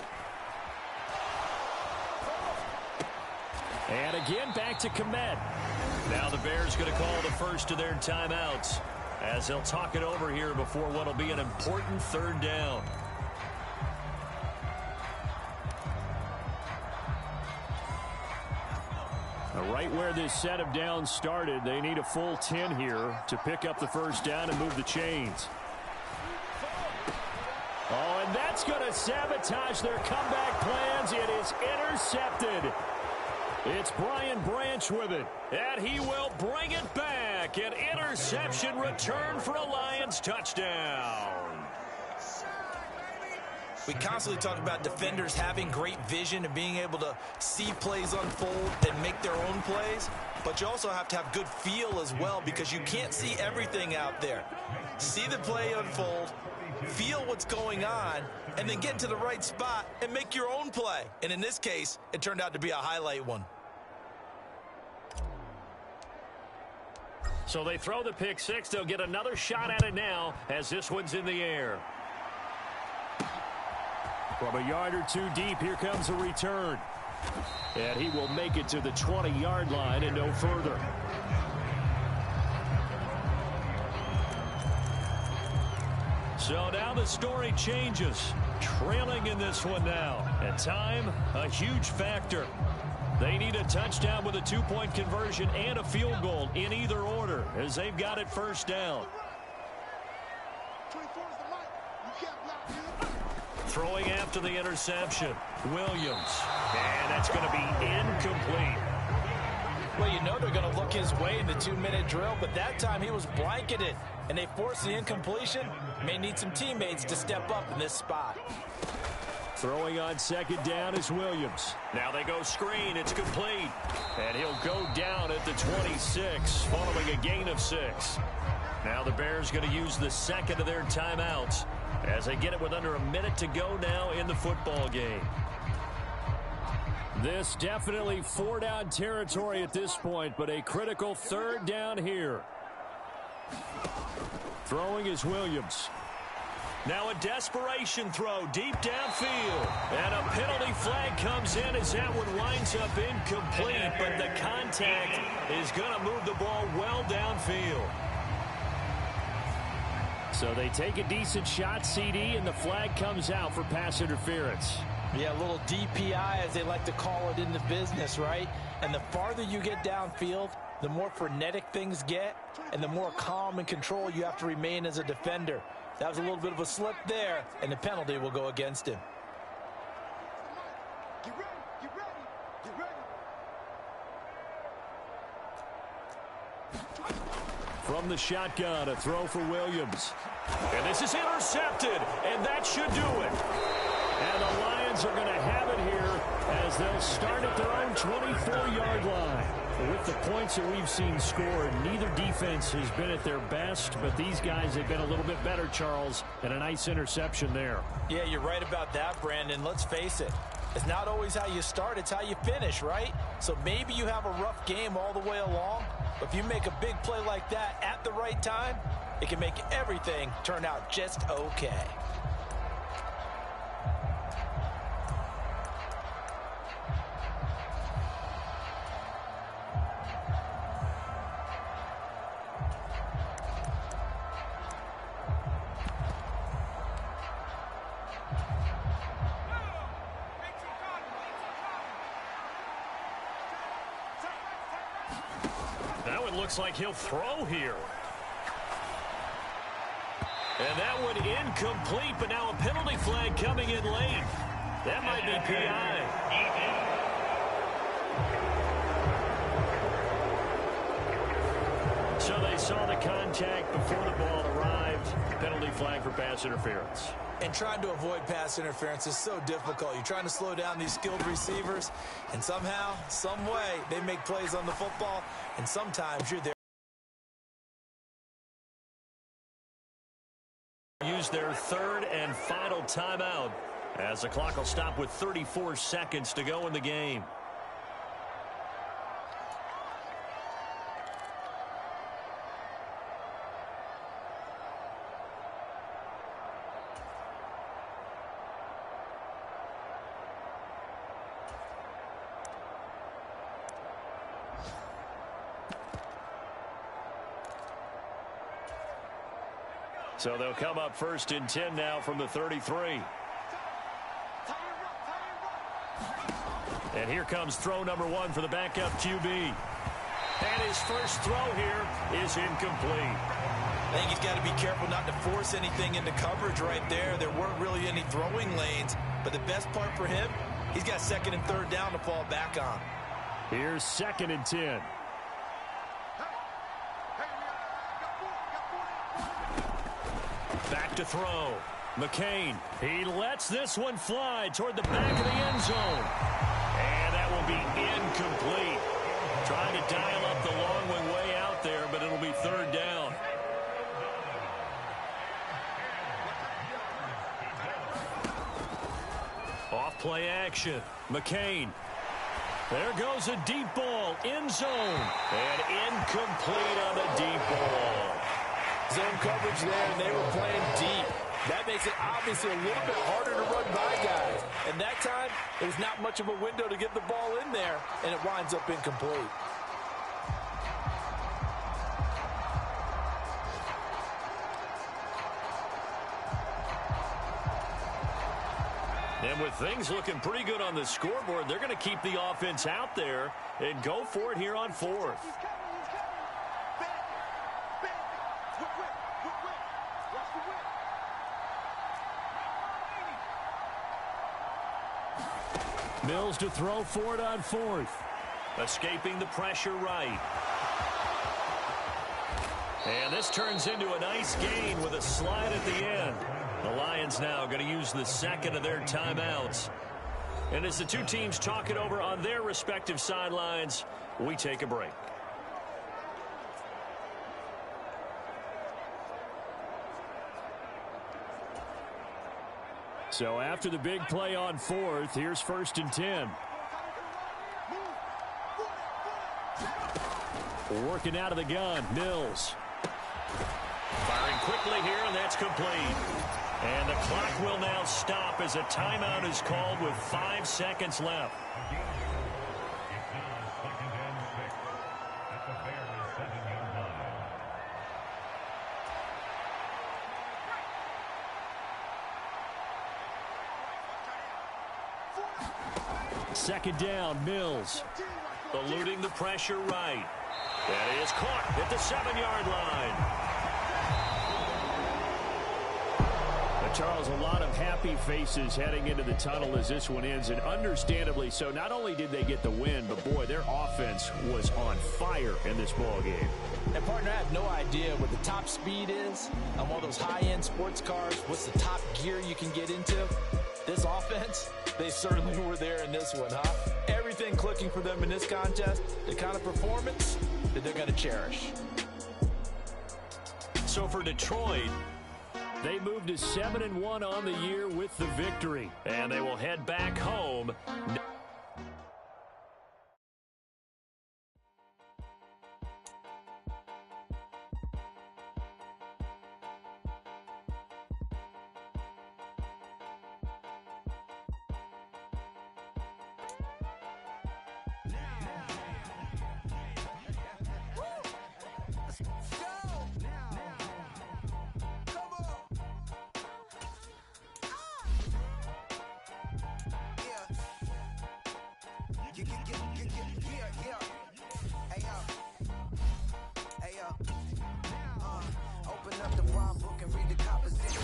And again, back to Kmet. Now the Bears going to call the first of their timeouts as they'll talk it over here before what will be an important 3rd down. Right where this set of downs started, they need a full 10 here to pick up the 1st down and move the chains. Oh, and that's going to sabotage their comeback plans. It is intercepted. It's Brian Branch with it, and he will bring it back. An interception return for a Lions touchdown. We constantly talk about defenders having great vision and being able to see plays unfold and make their own plays. But you also have to have good feel as well, because you can't see everything out there. See the play unfold, feel what's going on, and then get into the right spot and make your own play. And in this case, it turned out to be a highlight one. So they throw the pick six. They'll get another shot at it now as this one's in the air. From a yard or two deep, here comes a return. And he will make it to the 20-yard line and no further. So now the story changes. Trailing in this one now. And time, a huge factor. They need a touchdown with a 2-point conversion and a field goal in either order as they've got it 1st down. Throwing after the interception, Williams. And that's going to be incomplete. Well, you know they're going to look his way in the 2-minute drill, but that time he was blanketed, and they forced the incompletion. May need some teammates to step up in this spot. Throwing on 2nd down is Williams. Now they go screen. It's complete. And he'll go down at the 26 following a gain of 6. Now the Bears going to use the 2nd of their timeouts as they get it with under a minute to go now in the football game. This definitely 4-down territory at this point, but a critical 3rd down here. Throwing is Williams. Now a desperation throw deep downfield. And a penalty flag comes in as that one winds up incomplete, but the contact is going to move the ball well downfield. So they take a decent shot, CD, and the flag comes out for pass interference. Yeah, a little DPI, as they like to call it in the business, right? And the farther you get downfield, the more frenetic things get, and the more calm and control you have to remain as a defender. That was a little bit of a slip there, and the penalty will go against him. Get ready, get ready, get ready. From the shotgun, a throw for Williams. And this is intercepted, and that should do it. And the Lions are going to have it here as they'll start at their own 24-yard line. With the points that we've seen scored, neither defense has been at their best, but these guys have been a little bit better, Charles, and a nice interception there. Yeah, you're right about that, Brandon. Let's face it. It's not always how you start, it's how you finish, right? So maybe you have a rough game all the way along, but if you make a big play like that at the right time, it can make everything turn out just okay. That one looks like he'll throw here. And that one incomplete, but now a penalty flag coming in late. That might be PI. So they saw the contact before the ball arrived. Penalty flag for pass interference. And trying to avoid pass interference is so difficult. You're trying to slow down these skilled receivers, and somehow, some way, they make plays on the football, and sometimes you're there. Use their third and final timeout as the clock will stop with 34 seconds to go in the game. So they'll come up first and 10 now from the 33. And here comes throw number one for the backup QB. And his first throw here is incomplete. I think he's got to be careful not to force anything into coverage right there. There weren't really any throwing lanes, but the best part for him, he's got second and third down to fall back on. Here's second and 10. Back to throw. McCain. He lets this one fly toward the back of the end zone. And that will be incomplete. Trying to dial up the long one way out there, but it'll be third down. Off play action. McCain. There goes a deep ball. End zone. And incomplete on the deep ball. Zone coverage there, and they were playing deep. That makes it obviously a little bit harder to run by guys. And that time, there was not much of a window to get the ball in there, and it winds up incomplete. And with things looking pretty good on the scoreboard, they're going to keep the offense out there and go for it here on fourth. Mills to throw for it on fourth. Escaping the pressure right. And this turns into a nice gain with a slide at the end. The Lions now going to use the second of their timeouts. And as the two teams talk it over on their respective sidelines, we take a break. So after the big play on fourth, here's first and 10. Working out of the gun, Mills. Firing quickly here, and that's complete. And the clock will now stop as a timeout is called with 5 seconds left. Second down, Mills. Eluding the pressure right. That is caught at the 7-yard line. Charles, a lot of happy faces heading into the tunnel as this one ends, and understandably so. Not only did they get the win, but, boy, their offense was on fire in this ball game. And, partner, I have no idea what the top speed is on one of those high-end sports cars. What's the top gear you can get into? This offense, they certainly were there in this one, huh? Everything clicking for them in this contest, the kind of performance that they're going to cherish. So for Detroit, they moved to 7-1 on the year with the victory, and they will head back home. Open up the rhyme book and read the composition.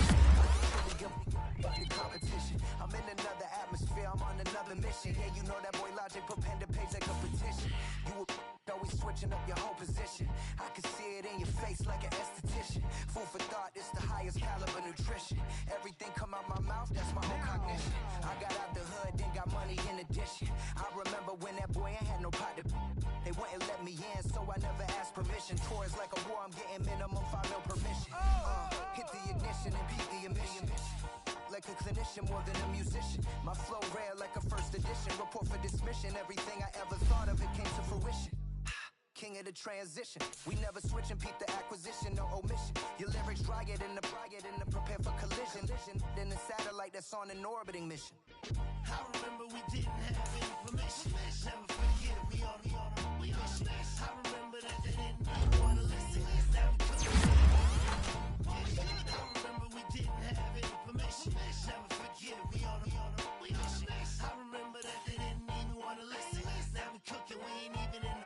The competition. I'm in another atmosphere. I'm on another mission. Yeah, you know that boy Logic put pen to page like a petition. You always switching up your whole position. I can see it in your face like an esthetician. Food for thought, it's the highest caliber nutrition. Everything come out my mouth, that's my own cognition. I got out the hood, then got money in addition. I remember when that boy ain't had no pot to. They wouldn't let me in, so I never asked permission. Tours like a war, I'm getting minimum 5 mil permission. Hit the ignition and beat the emission. Like a clinician more than a musician. My flow rare like a first edition. Report for dismission. Everything I ever thought of, it came to fruition. King of the transition. We never switch and peep the acquisition, no omission. Your lyrics dry it in the prepare for collision. Then the satellite that's on an orbiting mission. I remember we didn't have information. Never forget we on mission. I remember that they didn't even want to listen. Now we took it. I remember we didn't have information. Never forget we on mission. I remember that they didn't even want to listen. Now we cooking, we ain't even in the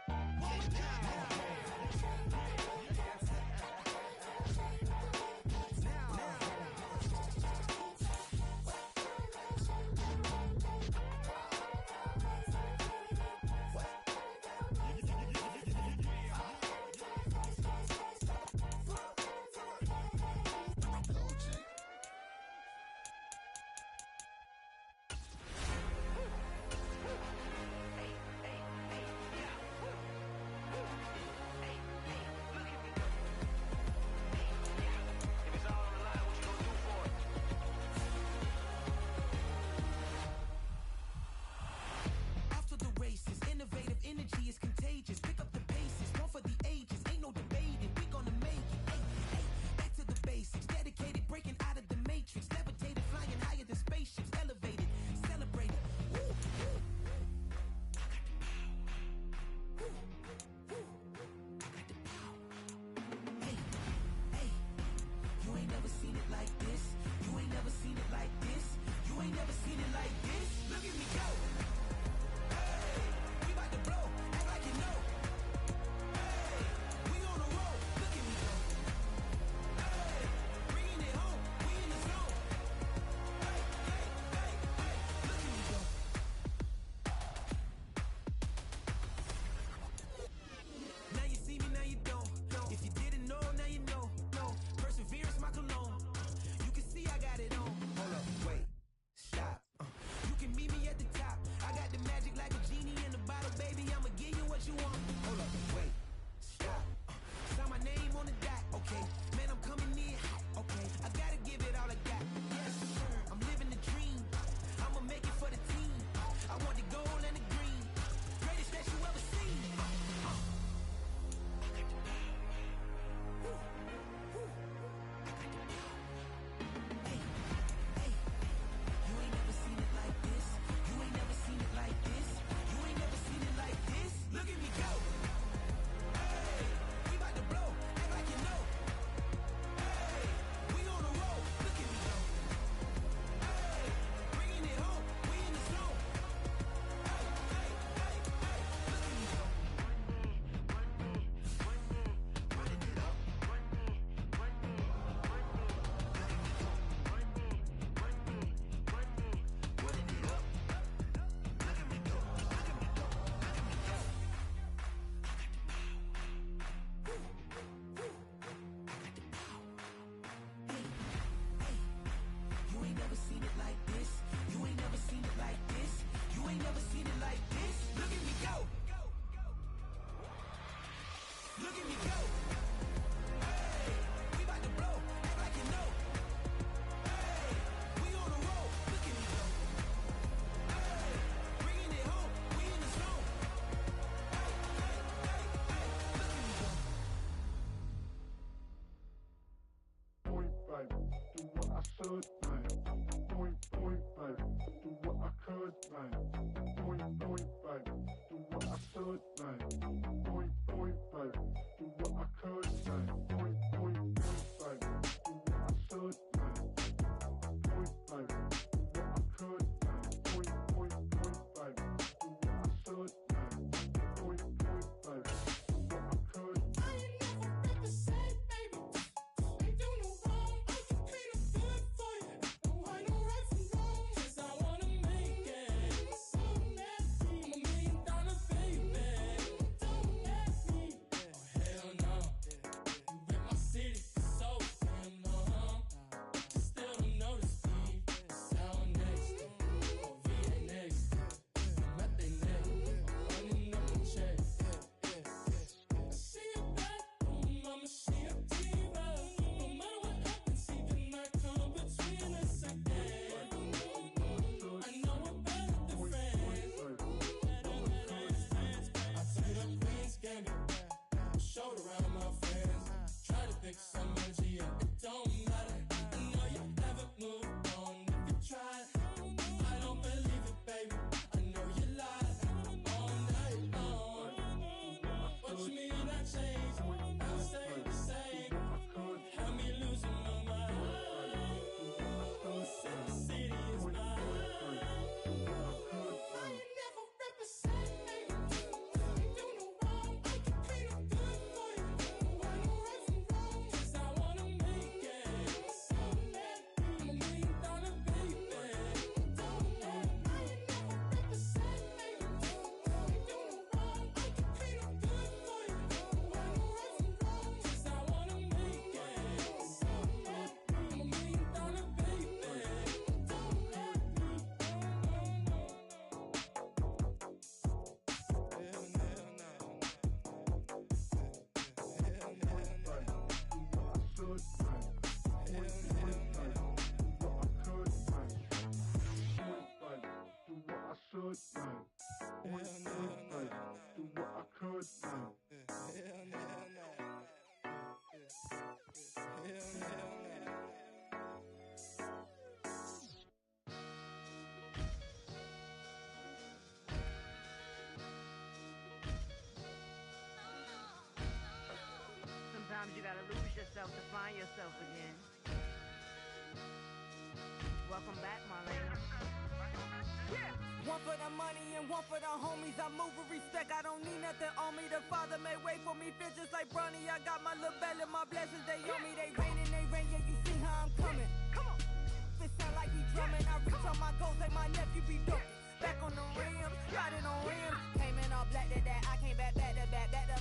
Sometimes you gotta lose yourself to find yourself again. Welcome back, Marlena. Yeah. One for the money and one for the homies. I move with respect, I don't need nothing on me. The Father may wait for me, feel just like Bronny. I got my little belly, my blessings, they on me. They rain, yeah, you see how I'm coming. Come on. It sound like we drumming. I reach on my goals like my nephew be dope. Back on the rims, riding on rims. Came in all black to that, I came back to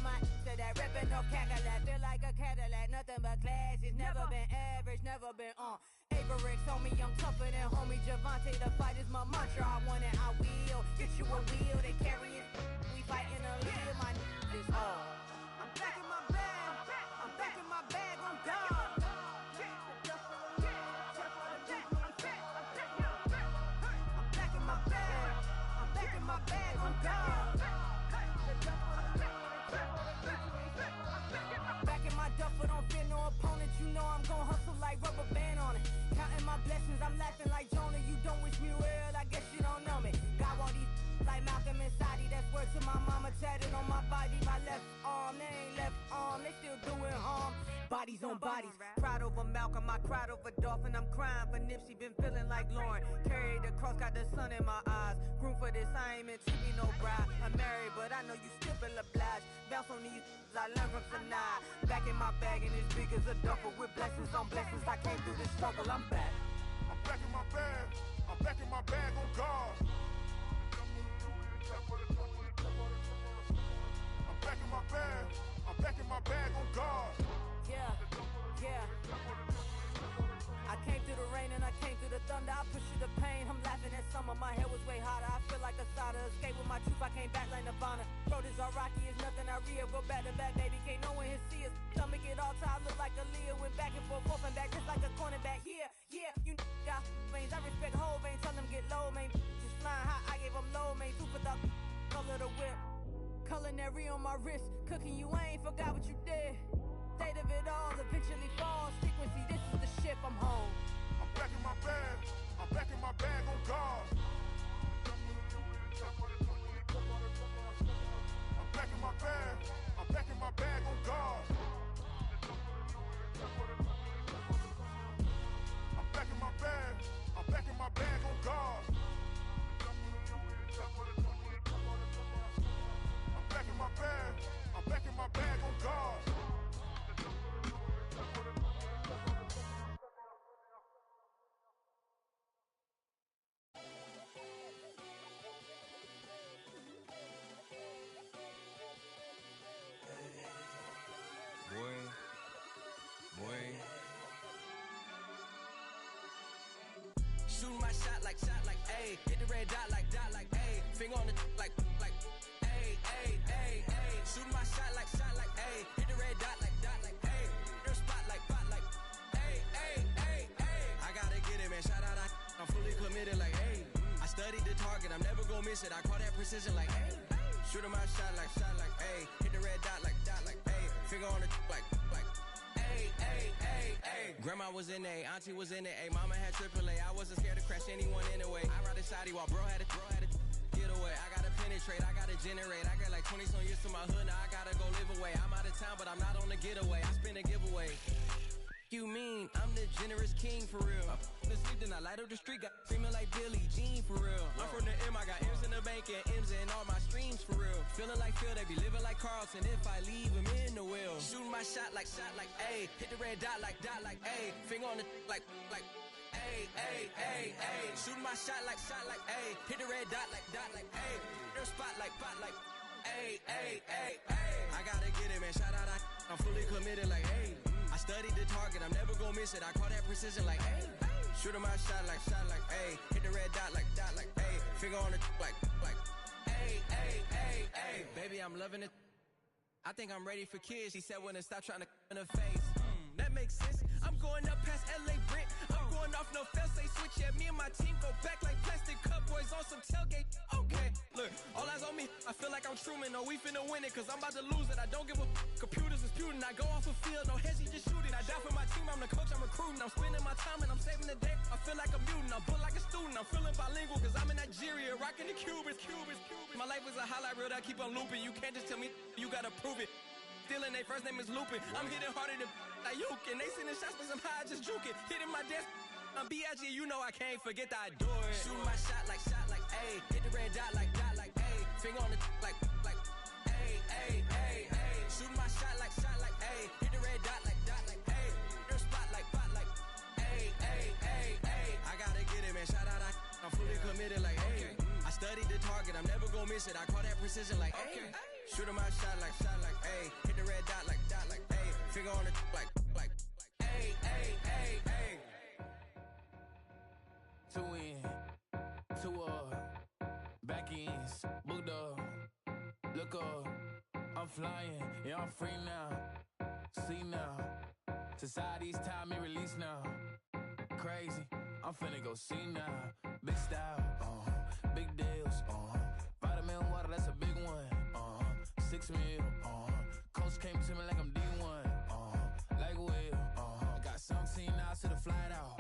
my to that ripping no Cadillac. Feel like a Cadillac, nothing but class. It's never been average, never been on. Averix on me, I'm tougher than homie Javante. The fight is my mantra, I want it, I will. Get you a wheel, they carry it. We fighting a lead, my is all. I'm back in my bag, I'm back in my bag, on God. My bag on God. Back in my duffel, don't fear no opponent. You know I'm gon' hustle like rubber band on it. Counting my blessings, I'm laughing like Jonah. You don't wish me well, I guess you don't know me. Got all these like Malcolm and Sadie. That's word to my mama, tatted on my body. My left arm, they ain't left arm, they still doing harm. Bodies on bodies, cried over Malcolm, I cried over Dolphin. I'm crying for Nipsey, been feeling like Lauren. Carried the cross, got the sun in my eyes. Groom for this, I ain't meant to be no bride. I'm married, but I know you still feel obliged. Bounce on these, I learned from Sanaa. Back in my bag, and it's big as a duffel. With blessings on blessings, I came through this struggle, I'm back. I'm back in my bag, I'm back in my bag on God. I'm back in my bag, I'm back in my bag on God. Yeah, yeah. I came through the rain and I came through the thunder. I push you the pain, I'm laughing at summer. My hair was way hotter, I feel like a soda. Escape with my truth, I came back like Nirvana. Throat is all rocky, it's nothing I real. Go back to back, baby, can't no one here see us. Stomach it all tied, look like a Leah. Went back and forth and back, just like a cornerback. Yeah, yeah, you got veins, I respect whole veins. Tell them get low, man. Just flying high, I gave them low, man. Two for the color the whip. Culinary on my wrist, cooking you, I ain't forgot what you did. State of it all, eventually falls. Frequency, this is the ship, I'm Shooting my shot like, ayy. Hit the red dot like, ayy. Finger on the like, ayy, ayy, ayy, ayy. Shooting my shot like, ayy. Hit the red dot like, ayy. Your spot like, ayy, ayy, ayy, ayy. I gotta get it, man. Shout out, I'm fully committed like, ayy. I studied the target, I'm never gonna miss it. I call that precision like, ayy. Shooting my shot like, ayy. Hit the red dot like, ayy. Finger on the like, ayy, ayy, ayy, ayy. Grandma was in A, auntie was in A, mama had AAA. I wasn't scared to crash anyone anyway. I ride a shoddy while bro had to get away. I gotta penetrate, I gotta generate. I got like 20 some years to my hood, now I gotta go live away. I'm out of town, but I'm not on the getaway. I spin a giveaway. You mean I'm the generous king for real? I'm asleep, then I light up the street, got screaming like Billie Jean for real. I'm from the M, I got M's in the bank and M's in all my streams for real. Feeling like Phil, they be living like Carlson if I leave him in the will. Shooting my shot like, ayy. Hit the red dot like, ayy. Finger on the like, ayy, ayy, ayy, ayy. Shooting my shot like, ayy. Hit the red dot like, ayy. Your spot like, ayy, ayy, ayy, ayy. I gotta get it, man. Shout out, I'm fully committed like, ayy. I studied the target, I'm never gonna miss it. I call that precision like, ayy. Shooting my shot like, ayy. Hit the red dot like, ayy. Finger on the like, ayy, ayy, ayy, ayy. Baby, I'm loving it. I think I'm ready for kids. She said when to stop trying to in her face. That makes sense. I'm going up past LA Brent. I'm going off no fail, say switch. Yeah, me and my team go back like plastic cup boys on some tailgate. Okay, look, all eyes on me. I feel like I'm Truman. No, we finna win it, cause I'm about to lose it. I don't give a computers disputing. I go off a field, no heads, just shooting. I die for my team, I'm the coach, I'm recruiting. I'm spending my time and I'm saving the day. I feel like a mutant, I'm built like a student. I'm feeling bilingual, cause I'm in Nigeria, rocking the Cubans. My life is a highlight reel that I keep on looping. You can't just tell me, you gotta prove it. Stealing, they first name is Lupin. I'm hitting harder than Ayuk, and they sending shots, but I'm high, just juke it. Hitting my desk, I'm B.I.G., you know I can't forget that I do it. Shooting my shot like, ayy. Hit the red dot like, ayy. Finger on the like, ayy, ayy, ayy, ayy. Shooting my shot like, ayy. Hit the red dot like, ayy. Your spot like, ayy, ayy, ayy, ayy. I gotta get it, man. Shout out, I'm fully committed like, ayy. I studied the target, I'm never gonna miss it. I call that precision like, ayy. Shooting my shot like, ayy. Hit the red dot like, ayy. Finger on the like, ayy, ayy, ayy, ayy. Two in, two up, back ends, booked up, look up, I'm flying, yeah, I'm free now, see now, society's time me release now, crazy, I'm finna go see now, big style, big deals, vitamin water, that's a big one, 6 mil, coach came to me like I'm D1, like Will, got 17 hours to the flight out.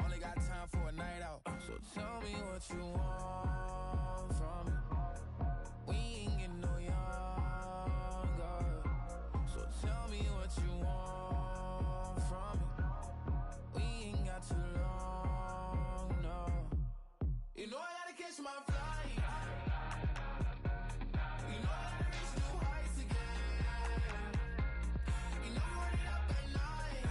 Only got time for a night out. So tell me what you want from me. We ain't getting no younger. So tell me what you want from me. We ain't got too long, no. You know I gotta catch my flight. You know I gotta reach new heights again. You know we running up at night.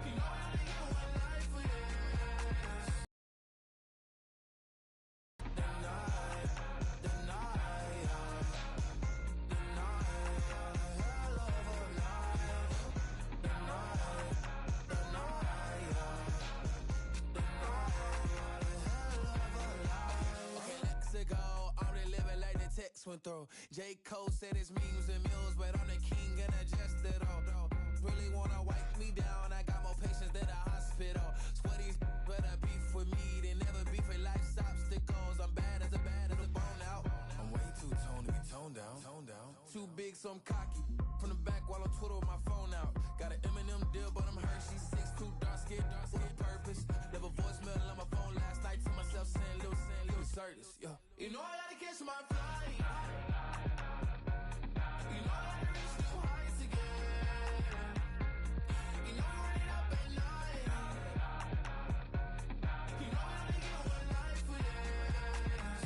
You know I gotta get one life for this. Went through. J. Cole said it's memes and mills, but I'm the king and adjust it all. Really wanna wipe me down, I got more patience than a hospital. Sweaty better beef with me than never beef with life's obstacles. I'm bad as a bone out. I'm way too toned to be toned down. Too big, so I'm cocky. From the back while I'm Twitter with my phone out. Got an Eminem deal, but I'm Hershey. 6'2", dark skin with purpose. Left a voicemail on my phone last night to myself saying, Lil Curtis. Yeah. You know I gotta catch my flight. You know I gotta reach new heights again. You know we're running up at night. You know I gotta get one life for this.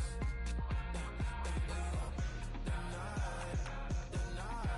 The night,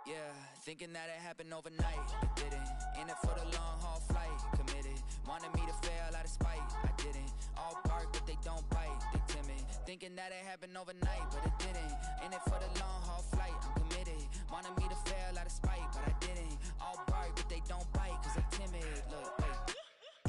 Yeah, thinking that it happened overnight. It didn't. In it for the long haul flight. Committed. Wanted me to fail out of spite. I didn't. All bark, but they don't bite. They timid. Thinking that it happened overnight, but it didn't. In it for the long haul flight. I'm committed. Wanted me to fail out of spite, but I didn't. All bark, but they don't bite, cause they timid. Look, wait.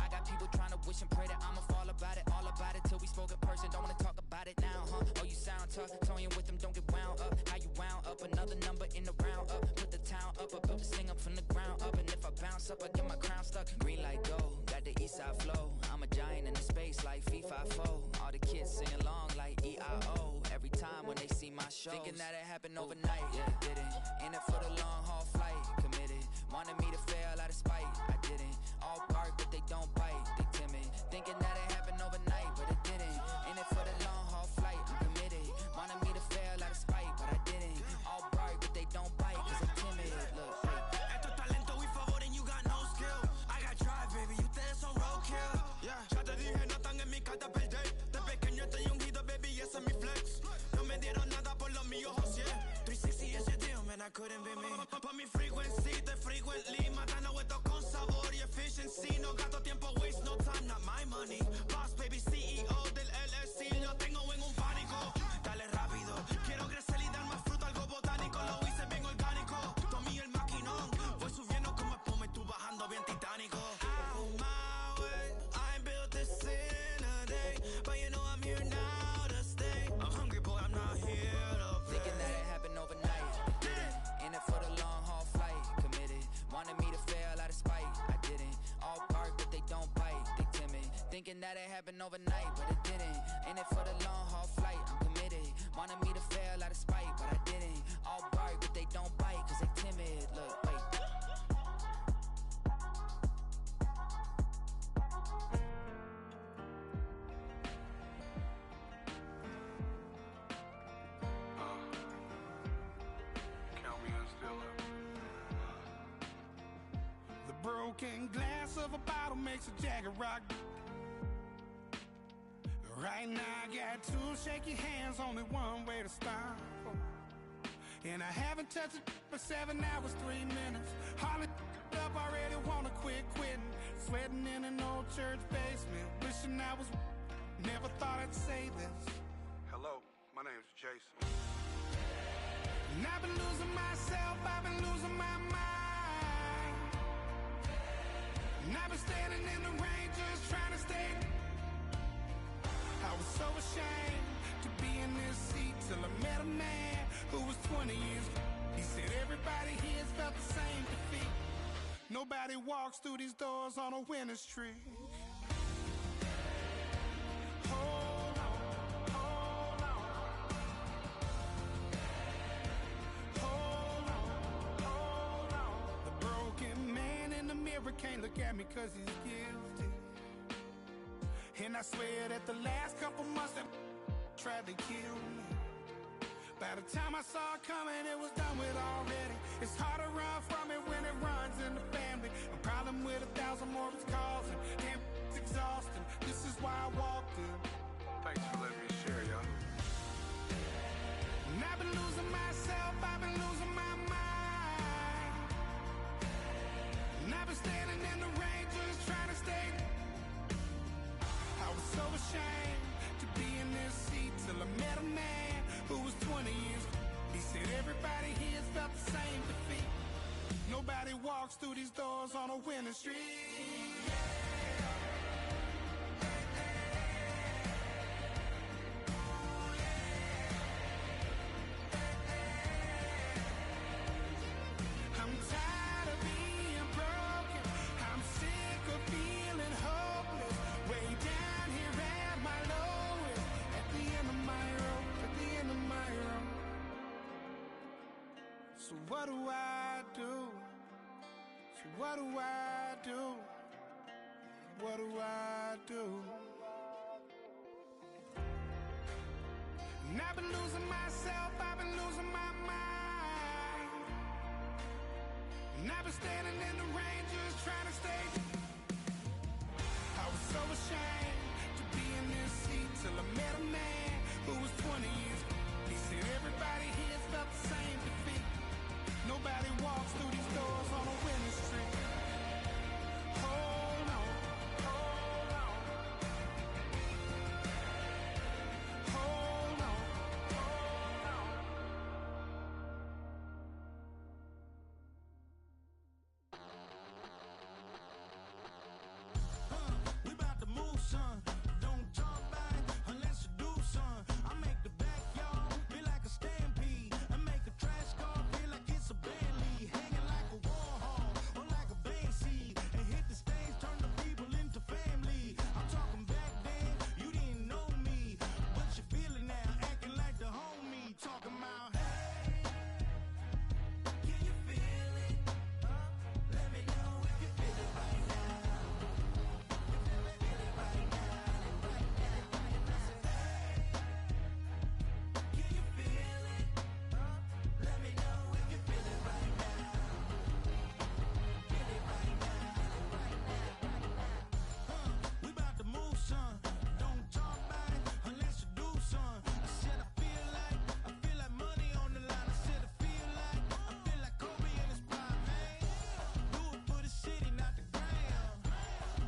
I got people trying to wish and pray that I'ma fall about it. All about it till we spoke in person. Don't wanna talk about it now, huh? Oh, you sound tough. Toying with them, don't get wound up. How you wound up? Another number in the round up. Put the town up. I built this thing up from the ground up. And if I bounce up, I get my crown stuck. Green light go. Got the east side flow. I'm a giant in the space like FIFA4. All the kids sing along like EIO. Every time when they see my show. Thinking that it happened overnight. Yeah, didn't. In it for the long haul flight. Committed. Wanted me to fail out of spite. I didn't. All bark, but they don't bite. They timid. Thinking that it happened overnight, but it didn't. In it for the long haul flight. I'm committed. Wanted me to fail out of spite, but I didn't. All bark, but they don't bite, cause they timid. Look, Esto es talento y favor and you got no skill. I got drive, baby, ustedes son roadkill. Yeah, ya te dije, no están en mi carta perder. De pequeño estoy ungido, baby, ese es mi flex. No me dieron nada por lo mío, José. 360 is your deal, man, I couldn't be me. Pa' mi frequency, te frequently. Matando esto con sabor y efficiency. No gasto tiempo, waste no time, not my money. Boss, baby, CEO del LLC. Lo tengo en un pánico. Dale rápido, quiero crecer y dar más fruto, algo botánico. Lo hice bien orgánico. Tomé el maquinón. Voy subiendo como espuma y tú bajando bien titánico. Out my way, I ain't built this in a day. But you know I'm here now to stay. I'm hungry, boy, I'm not here to play. thinking that it happened overnight. Didn't. In it for the long haul flight. Committed. Wanted me to fail out of spite. I didn't. All bark, but they don't bite. They timid. Thinking that it happened overnight, but it didn't. In it for the long haul flight. I'm committed. Wanted me to fail out of spite, but I didn't. All bark, but they don't bite, cause they timid. Look, wait. Count me in still up. The broken glass of a bottle makes a Jagger rock. Right now I got two shaky hands, only one way to stop. And I haven't touched it for 7 hours, 3 minutes. Hardly up, already wanna quit quitting. Sweating in an old church basement, wishing I was. Never thought I'd say this. Hello, my name's Jason. And I've been losing myself, I've been losing my mind. And I've been standing in the rain just trying to stay. I was so ashamed to be in this seat till I met a man who was 20 years. He said everybody here's felt the same defeat. Nobody walks through these doors on a winning streak. Hold on, hold on. Hold on, hold on. The broken man in the mirror can't look at me cause he's guilty. And I swear that the last couple months that tried to kill me. By the time I saw it coming, it was done with already. It's hard to run from it when it runs in the family. A problem with 1,000 more it's causing. Damn, it's exhausting. This is why I walked in. Thanks for letting me share, y'all. And I've been losing myself, I've been losing my mind. And I've been standing in the rain just trying to stay. I was so ashamed to be in this seat till I met a man who was 20 years. He said everybody here's felt the same defeat. Nobody walks through these doors on a winning streak. I'm tired of being broken. I'm sick of feeling hopeless. Way down here at my lowest. At the end of my road. At the end of my road. So what do I do? So what do I do? What do I do? And I've been losing myself, I've been losing my mind. And I've been standing in the rain just trying to stay. I was so ashamed to be in this seat till I met a man who was 20 years. He said everybody here's felt the same defeat. Nobody walks through these doors on a winning streak. Hold on, hold on. Hold on, we about to move, son. Don't talk about it unless you do, son. I make the backyard feel like a stampede. I make a trash car feel like it's a band lead. Hanging like a Warhol or like a bank seed. And hit the stage, turn the people into family. I'm talking back then, you didn't know me. But you feel it now, acting like the homie. Talking about, hey, can you feel it? Let me know if you feel it right now. We about to move, son. Don't talk about it unless you do, son. I said I feel like money on the line. I said I feel like Kobe in his prime, man. Do it for the city, not the gram.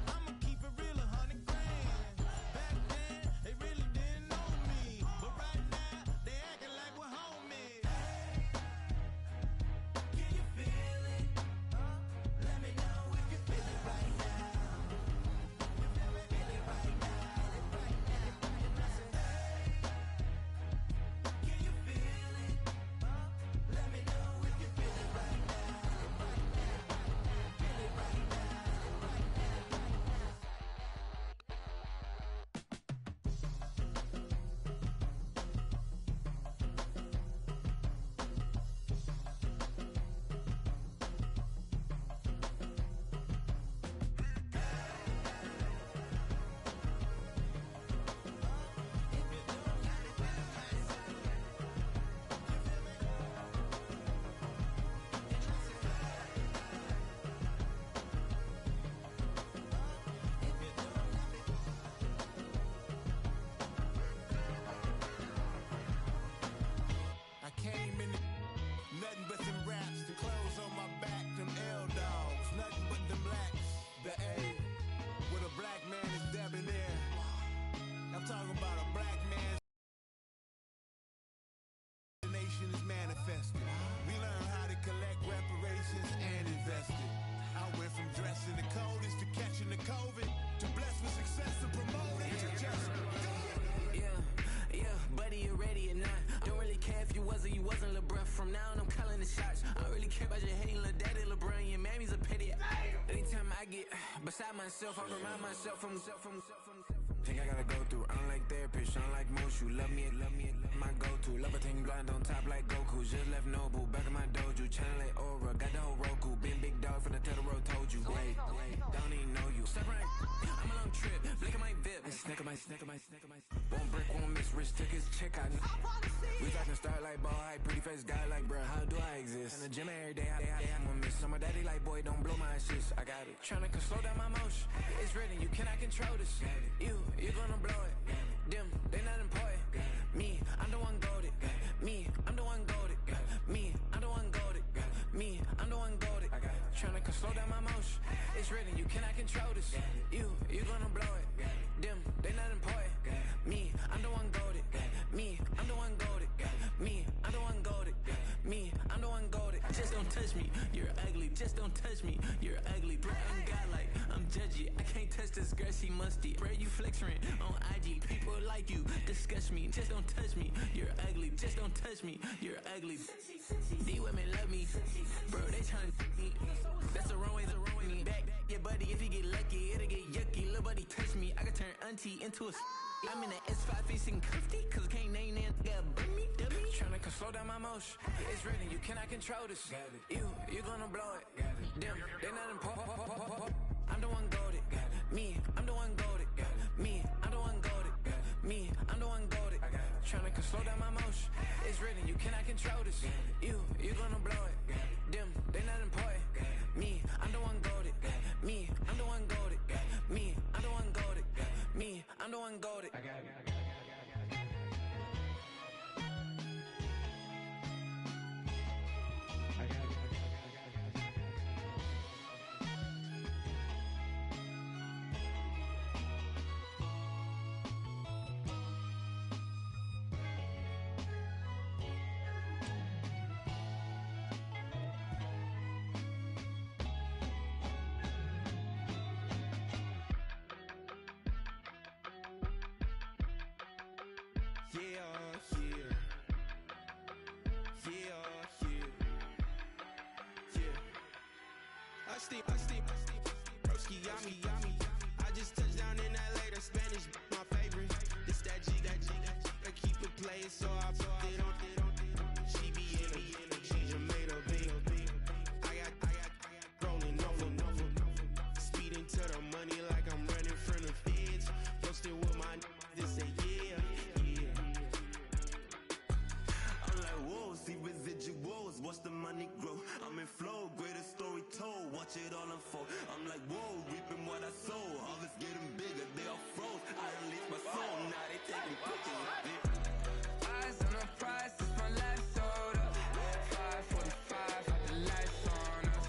I'ma keep it real, 100 grand. Back then, they really didn't know me, but right now they acting like we're homies. Can you feel it? Let me know if you feel it right now. Can you feel it? Let me know if you feel it right now. Feel it right now. I came in nothing but them raps, the clothes on my back, them L-dogs, nothing but them blacks. The A, with a black man is debonair. I'm talking about a black man. The nation is manifested. We learn how to collect reparations and invest it. I went from dressing the coldest to catching the COVID to blessed with success and promoting to just Yeah, buddy, you ready or not? Don't really care if you was or you wasn't LeBron. From now on, I'm calling the shots. I don't really care about your hating little daddy LeBron. Your mammy's a pity. Anytime I get beside myself, I remind myself from. Think I gotta go through. I don't like therapists, I don't like most. You love me, my go-to. Love a thing blind on top like Goku. Just left Noble, back in my dojo. Channel like Aura, got the whole Roku. Been big dog from the Totoro, told you. Wait, don't even know you. Step right, I'm a long trip. Blink at my VIP. Snack of my. Won't break, won't miss. Rich took his check out. We talking start like ball hype. Pretty face guy like, bruh, how do I exist? In the gym every day, I'm gonna miss. Some of daddy like, boy, don't blow my assist. I got it. Tryna slow down my motion. It's written, you cannot control this. You gonna blow it. Them, they not important. Me, I'm the one goaded. Me, I'm the one goaded. Me, I'm the one goaded. Me, I'm the one goaded. Tryna slow down my motion. It's written, you cannot control this. You gonna blow it. Them, they not important. Me, I'm the one goaded. Me, I'm the one goaded. Me, I'm the one goaded. Me, I'm the one goaded. Just don't touch me, you're ugly. Just don't touch me, you're ugly. Bro, I'm godlike, I'm judgy. I can't touch this girl, she musty. Bro, you flexing on IG. People like you disgust me. Just don't touch me, you're ugly. Just don't touch me, you're ugly. These women love me, bro, they tryna me. That's the wrong way, back your buddy. If you get lucky, it'll get yucky. Little buddy touch me, I can turn auntie into a. I'm in the S5 facing comfy, cause I can't name that nigga me, dummy. Tryna slow down my motion. It's written, you cannot control this. You gonna blow it. Them, they not important. I'm the one goaded. Me, I'm the one goaded. Me, I'm the one goaded. Me, I'm the one goaded. Tryna slow down my motion. It's written, you cannot control this. You gonna blow it. Them, they not important. Me, I'm the one goaded. Me, I'm the one goaded. Me, I'm the one goaded. Me, I'm the one goaded. Broski, yummy. I just touched down in LA, the Spanish, my favorite. This that G. I keep it playing, so I put it on. She be in a, she just made a big. I got rolling over. Speeding to the money like I'm running from the feds. Posted with my this say yeah. I'm like, whoa, see residuals, watch the money grow. I'm in flow, greatest story told, watch it all unfold. I'm like, whoa, reaping what I sow. Harvest getting bigger, they all froze. I unleashed my soul, now they taking pictures of it. Eyes on the prize, it's my life sold up. 5:45, had the lights on us.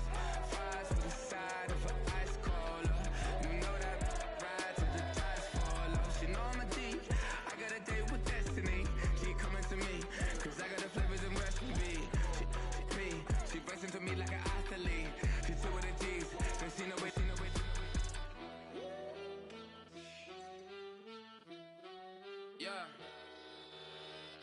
Fries to the side of an ice cola. You know that ride till the tires fall off. She know I'm a G, I got a date with destiny. She coming to me, cause I got the flavors and recipe. She racing to me like an athlete. She two with the G's, cause she know it. Yeah.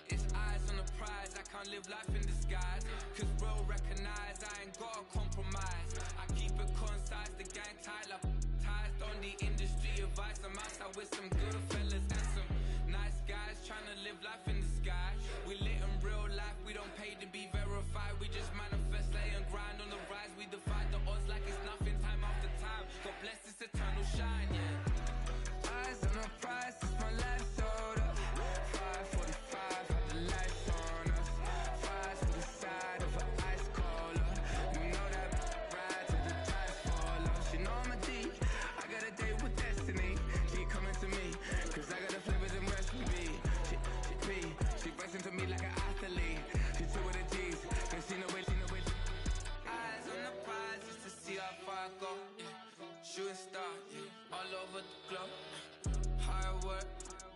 It's eyes on the prize, I can't live life in disguise. Cause real recognize I ain't gotta compromise. I keep it concise, the gang tight like ties on the industry advice. I'm outside with some good fellas and some nice guys trying to live life in the sky. We lit in real life, we don't pay to be verified. We just manifest, lay and grind on the rise. We defy the odds like it's nothing, time after time. God bless this eternal shine, yeah. Eyes on the prize, it's my life sold up. 5:45, had the lights on us. Fries to the side of an ice cola. You know that ride till the tires fall off. She know I'm a D, I got a date with destiny. She coming to me, cause I got the flavors and recipe. She racing to me like an athlete. She two with the G's, cause she know it. Eyes on the prize just to see how far I go. Yeah. Shooting star, yeah. All over the globe. Hard work,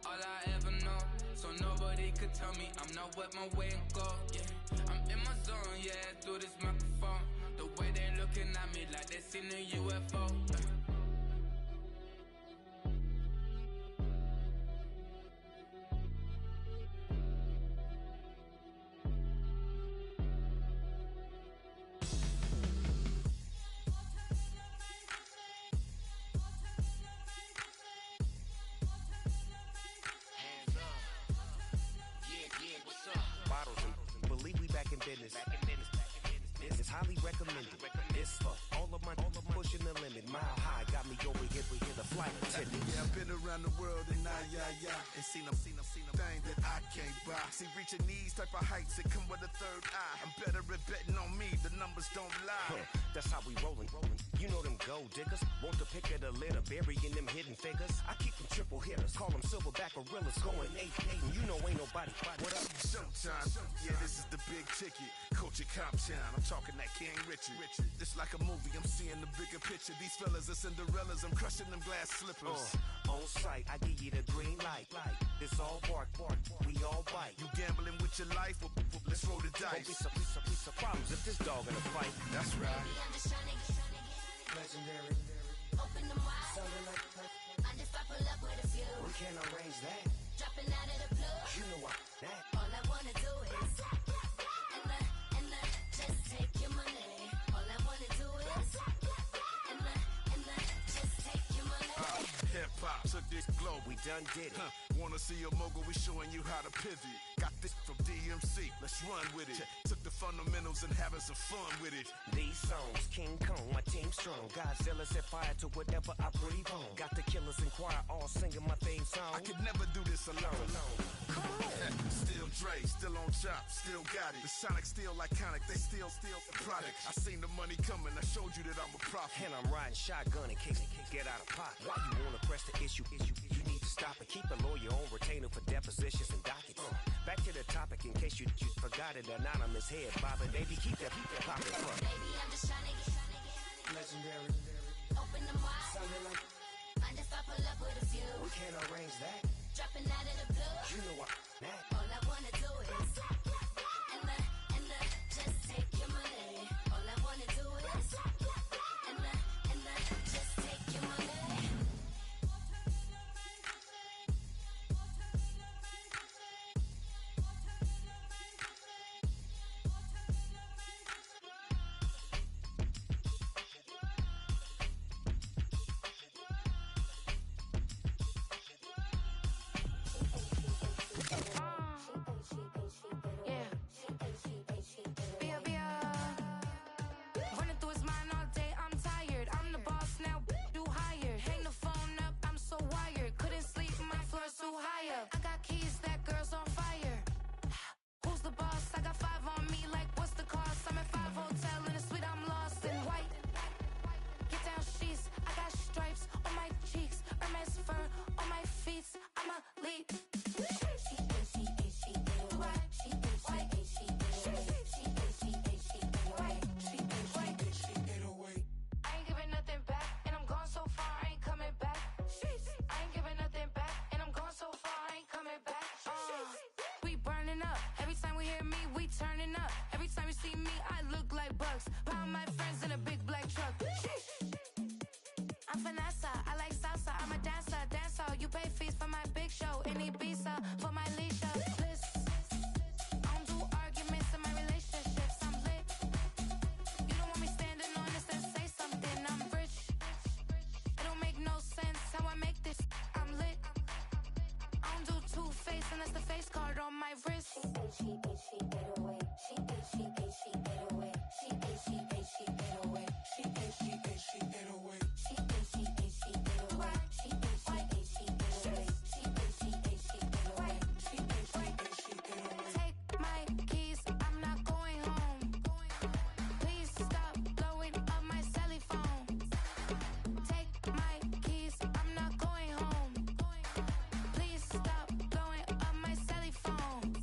all I ever know. So nobody could tell me I'm not wet my way and go. Yeah, I'm in my zone, yeah, through this microphone. The way they looking at me like they seen a UFO. Bottles and believe we back in business. This is highly recommended. This for all of my pushing the limit. Mile high got me over here the flight attendant. Yeah, I've been around the world and and seen them thing that I can't buy. See, reaching these type of heights, it come with a third eye. I'm better at betting on me, the numbers don't lie. That's how we rollin'. You know them gold diggers, want to pick at a litter, burying them hidden figures. I keep them triple hitters, call them silverback gorillas, going 8-8, and you know ain't nobody. What up? Showtime, yeah, this is the big ticket. Culture Cop Town, I'm talking that King Richard. It's like a movie, I'm seeing the bigger picture. These fellas are Cinderellas, I'm crushing them glass slippers. On sight, I give you the green light. This all bark, we all bite. You gambling with your life, well, let's roll the dice. Don't be some problems if this dog in a fight. That's right. Baby, I'm just trying to get legendary. Open them wide. Something like and if I pull up with a few, we can't arrange that. Dropping out of the blue. You know what? That. All I wanna do is and just take your money. All I wanna do is and just take your money. Hip hop took this globe, we done did it. Wanna see a mogul? We showing you how to pivot. Got this from DMC, let's run with it. Took the fundamentals and having some fun with it. These songs, King Kong, my team strong. Godzilla set fire to whatever I breathe on. Got the killers in choir all singing my theme song. I could never do this alone. Come on. Still Dre, still on top, still got it. The Sonic still iconic, they still the product. I seen the money coming, I showed you that I'm a prophet. And I'm riding shotgun in case it get out of pocket. Why you wanna press the issue? You need to stop it. Keep a lawyer on retainer for depositions and dockets. Back to the topic in case you forgot it. Anonymous head bobbing, baby, keep that popping. Baby, I'm just trying to get legendary. Open them wide. Something like and if I pull up with a few, we can't arrange that. Dropping out of the blue. You know what? That. All I wanna do is and just take your money. All I wanna do is and just take your money. and that's the face card on my wrist. She ate, she ate, she ate away. She ate, she ate, she ate away. She ate, she ate, she ate away. She ate, she ate, she ate away. She ate, she ate, she ate away. She ate, she ate, she ate away. She ate, she ate, she ate away. She ate, she ate, she ate away. Take my keys, I'm not going home. Please stop blowing up my celly phone. Take my keys, I'm not going home. Please stop blowing up my celly phone.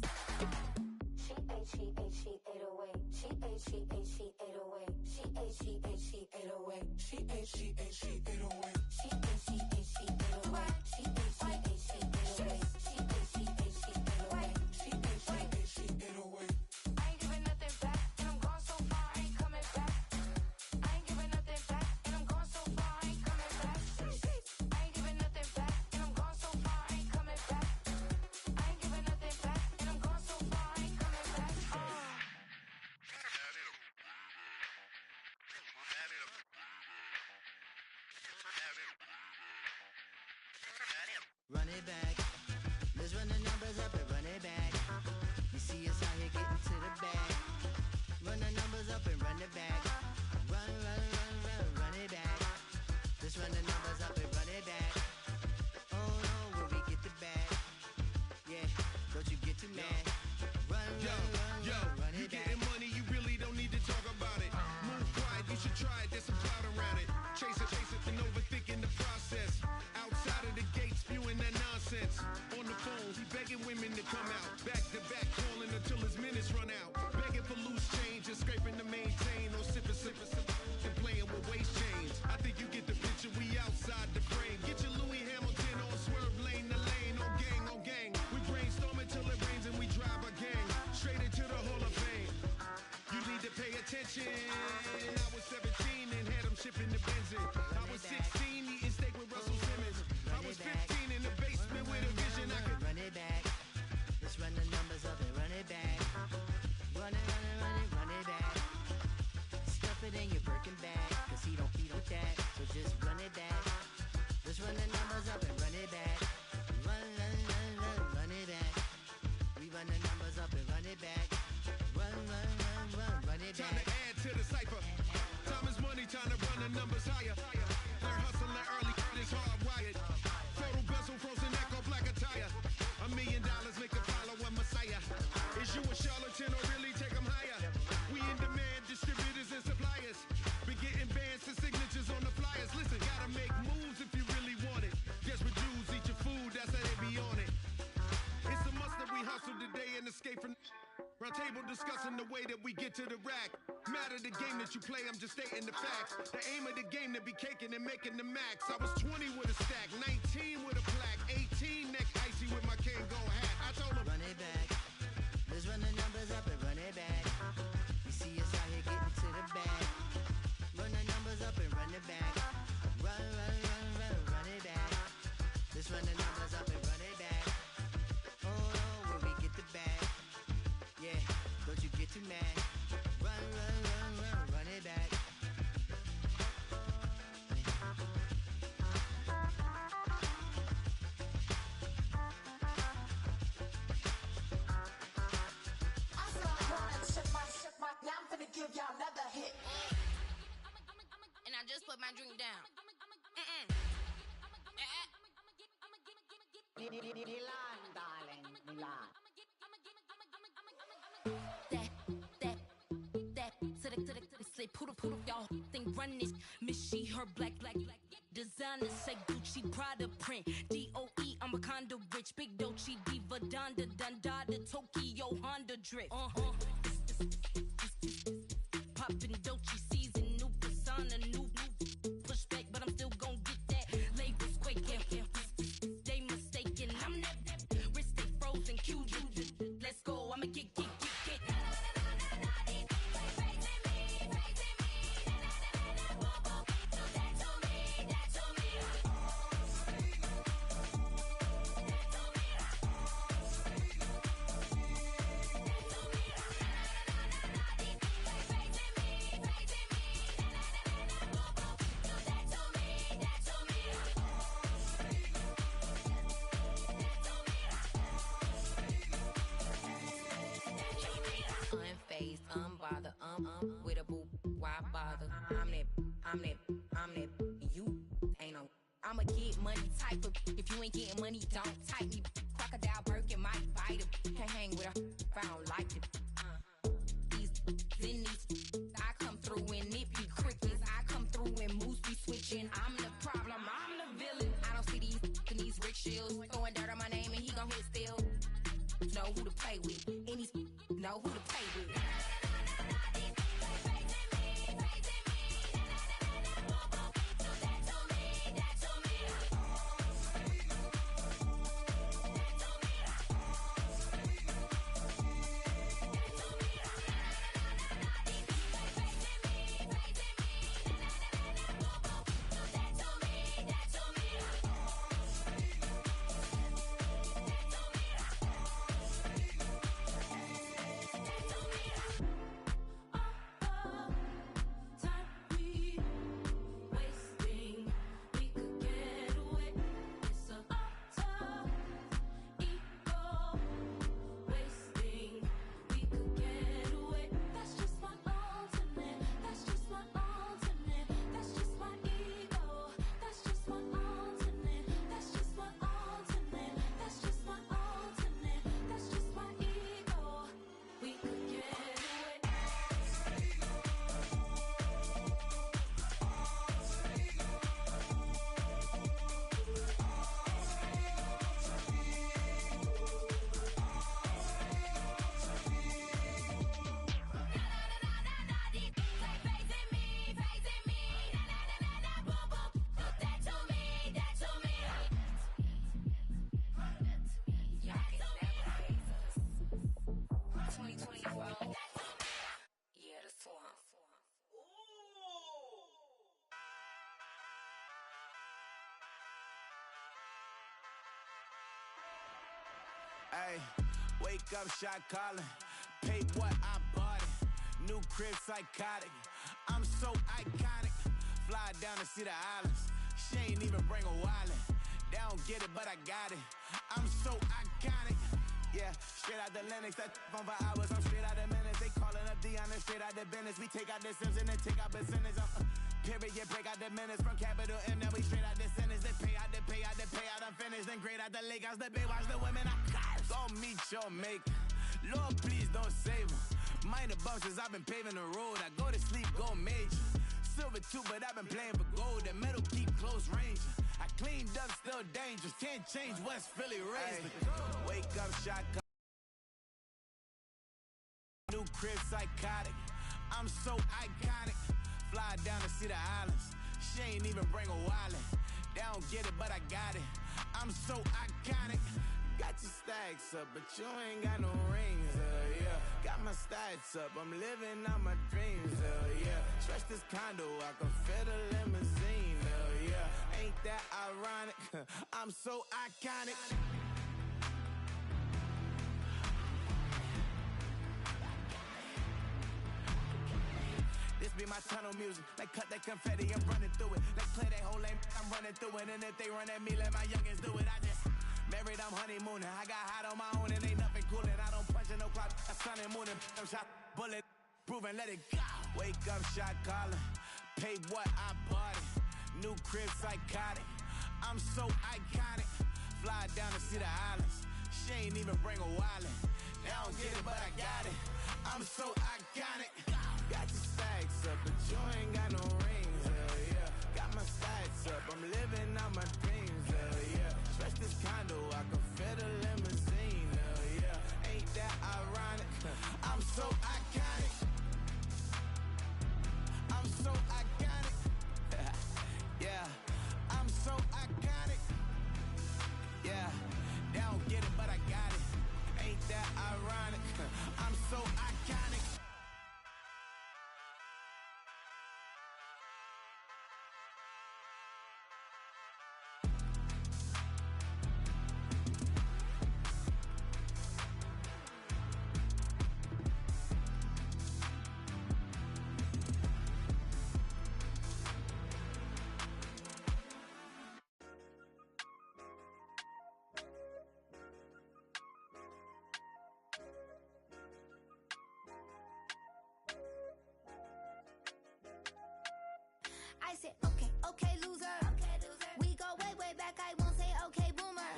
She ate, she ate, she ate away. She ate, she ate, she ate away. She ate, she ate, she ate away. She ate, she ate, she ate away. She ate, she ate, she ate away. She ate, she ate, she ate away. She ate, she ate, she ate away. She ate, she ate, she ate away. I ain't giving nothing back, and I'm gone so far, I ain't coming back. I ain't giving nothing back, and I'm gone so far, I ain't coming back. I ain't giving nothing back, and I'm gone so far, I ain't coming back. I ain't giving nothing back, and I'm gone so far, I ain't coming back. Run it back. Let's run the numbers up and run it back. You see us out here getting to the bag. Run the numbers up and run it back. Run, run, run, run, run it back. Let's run the numbers up and run it back. Oh no, will we get the bag? Yeah, don't you get too mad. Run, run it back. Getting money, you really don't need to talk about it. Move quiet, you should try it, there's some cloud around it. Chase it, and overthinking the process. Outside of the gate, spewing that nonsense. On the phone, he begging women to come out. Back to back, calling until his minutes run out. Begging for loose change and scraping to maintain. No sipping, and playing with waist chains. I think you get the picture, we outside the frame. Get your Louis Hamilton on swerve lane to lane. On gang. We brainstorm until it rains and we drive a gang. Straight into the Hall of Fame. You need to pay attention. I was 17 and had them shipping the Benzin. I was 16 eating steak with Russell Simmons. I was 15 in the basement with a vision. I could run it back. Let's run the numbers up and run it back. Run it, run it, run it, run it back. Stuff it in your Birkin bag, cause he don't with that. So just run it back. Let's run the numbers up and run it back. Run, run, run, run, run it back. We run the numbers up and run it back. Run, run, run, run, run it back. Time to add to the cipher. Time is money, time to run the numbers higher. They're hustling early, it's hardwired. Photo bezel, frozen neck, or black attire. $1 million make a follower Messiah. Is you a charlatan or really take them higher? We in demand, distributors and suppliers. Been getting bands and signatures on the flyers. Listen, gotta make moves if you really want it. Desperate Jews eat your food, that's how they be on it. It's a must that we hustle today and escape from round table discussing the way that we get to the rack. Matter the game that you play, I'm just stating the facts. The aim of the game to be caking and making the max. I was 20 with a stack, 19 with a plaque, 18 neck icy with my Kango hat. I told him, run it back. Let's run the numbers up and run it back. You see us out here getting to the bag. Run the numbers up and run it back. Run, run, run, run, run it back. Let's run the numbers up and run it back. Oh no, will we get the bag? Yeah, don't you get too mad. Run, run, run, run, run it back. I said I wanna check my, yeah, I'm finna give y'all another hit. And I just put my drink down. Milan, darling, Milan. Say poodle, y'all think run this. Miss she, her black. Designer say Gucci, Prada print. DOE, I'm a condo rich. Big Dolce, Diva, Donda, Dundada, Tokyo, Honda drip. Poppin' Dolce season, new persona, new pushback, but I'm still gon' get that. Labels quaking, they mistaken. I'm that wrist stay frozen, Q. Let's go, I'ma get. get money type of. If you ain't getting money, don't type me. Crocodile Birkin might bite him. Can't hang with her if I don't like it. These in these, I come through and nip you crickets. I come through and moose be switching. I'm the problem, I'm the villain. I don't see these rich shields throwing dirt on my name and he gon' hit still. Know who to play with, and these know who to play with. Hey, wake up, shot calling. Pay what I bought it. New crib, psychotic. I'm so iconic. Fly down to see the islands. She ain't even bring a wallet. They don't get it, but I got it. I'm so iconic. Yeah, straight out the Lennox. That on for hours. I'm straight out the minutes. They calling up Dion and straight out the business. We take out the Sims and then take out percentage. Period, break out the minutes from capital M. Now we straight out the sentence. They pay out the payout. I'm finished. Then grade out the Lakers. The Bay watch the women. I got it. Go meet your maker. Lord, please don't save them. Minor bumps as I've been paving the road. I go to sleep, go major. Silver too, but I've been playing for gold. The metal keep close range. I cleaned up, still dangerous. Can't change West Philly raised. Wake up, shot. New crib, psychotic. I'm so iconic. Fly down to see the islands. She ain't even bring a wallet. They don't get it, but I got it. I'm so iconic. Got your stacks up, but you ain't got no rings, yeah. Got my stats up, I'm living out my dreams, yeah. Stretch this condo, I can fit a limousine, yeah. Ain't that ironic? I'm so iconic. This be my tunnel music. Like cut that confetti, I'm running through it. Like play that whole lane, I'm running through it. And if they run at me, let my youngins do it. I just married, I'm honeymooning. I got hot on my own and ain't nothing coolin'. I don't punch in no clock, I sun and moonin'. I'm shot, bullet, proven, let it go. Wake up, shot calling. Pay what I bought it. New crib, psychotic. I'm so iconic. Fly down to see the islands. She ain't even bring a wallet. They don't get it, but I got it. I'm so iconic. Got your stacks up, but you ain't got no rings, yeah. Got my stats up, I'm living out my dreams, yeah. Stretch this condo, I can fit a limousine, yeah. Ain't that ironic? I'm so iconic. I'm so iconic. Yeah, I'm so iconic. Yeah, they don't get it, but I got it. Ain't that ironic? I'm so iconic. I said, okay, loser. We go way back, I won't say okay, boomer.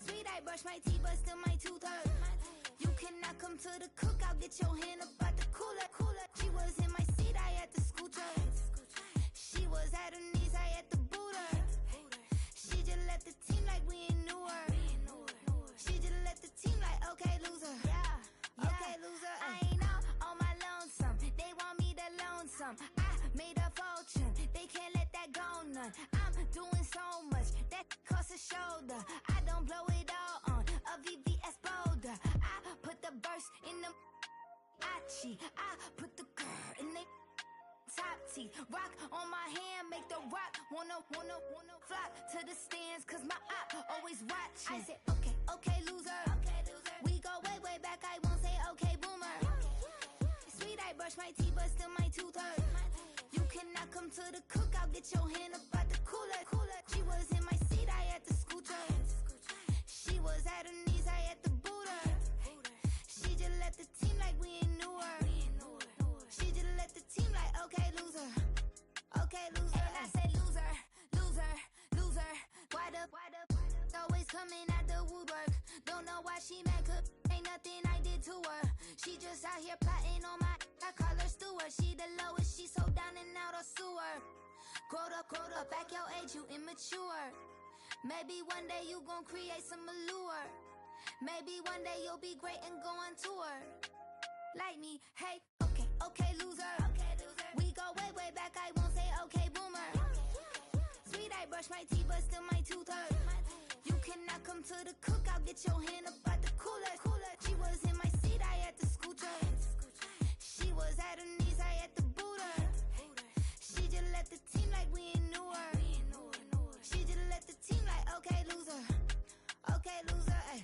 Sweet, I brush my teeth, but still my tooth hurt. You cannot come to the cookout, get your hand up out the cooler. She was in my seat, I had to scoot her. She was at her knees, I had to boot her. She just left the team like we ain't knew her. She just left the team like, okay, loser. Okay, loser. I ain't out on my lonesome. They want me to loan some. I made a fortune. They can't let that go none. I'm doing so much that costs a shoulder. I don't blow it all on a VVS boulder. I put the burst in the Achi. I put the girl in the top T. Rock on my hand, make the rock wanna flock to the stands, cause my eye always watching. I said, okay, loser. We go way back, I won't say okay, boomer. Sweet, I brush my teeth, but still my tooth hurt. You cannot come to the cookout, get your hand up out the cooler. She was in my seat, I had to scoot her. She was at her knees, I had to boot her. She just left the team like we ain't knew her. She just left the team like, okay, loser. Okay, loser. And I said, loser. Why the always coming at the woodwork? Don't know why she mad, cause ain't nothing I did to her. She just out here plotting on my, I call her steward. She the lowest, she so down and out of sewer. Growed up, back your age, you immature. Maybe one day you gon' create some allure. Maybe one day you'll be great and go on tour. Like me, hey, okay, loser. We go way back, I won't say okay, boomer. Sweet, I brush my teeth, but still my tooth hurt. You cannot come to the cookout, get your hand up out the cooler. She was in my seat, I had to scoot her. She was at her knees, I had to boot her. She just left the team like we ain't knew her. She just left the team like, okay, loser. Okay, loser, ay.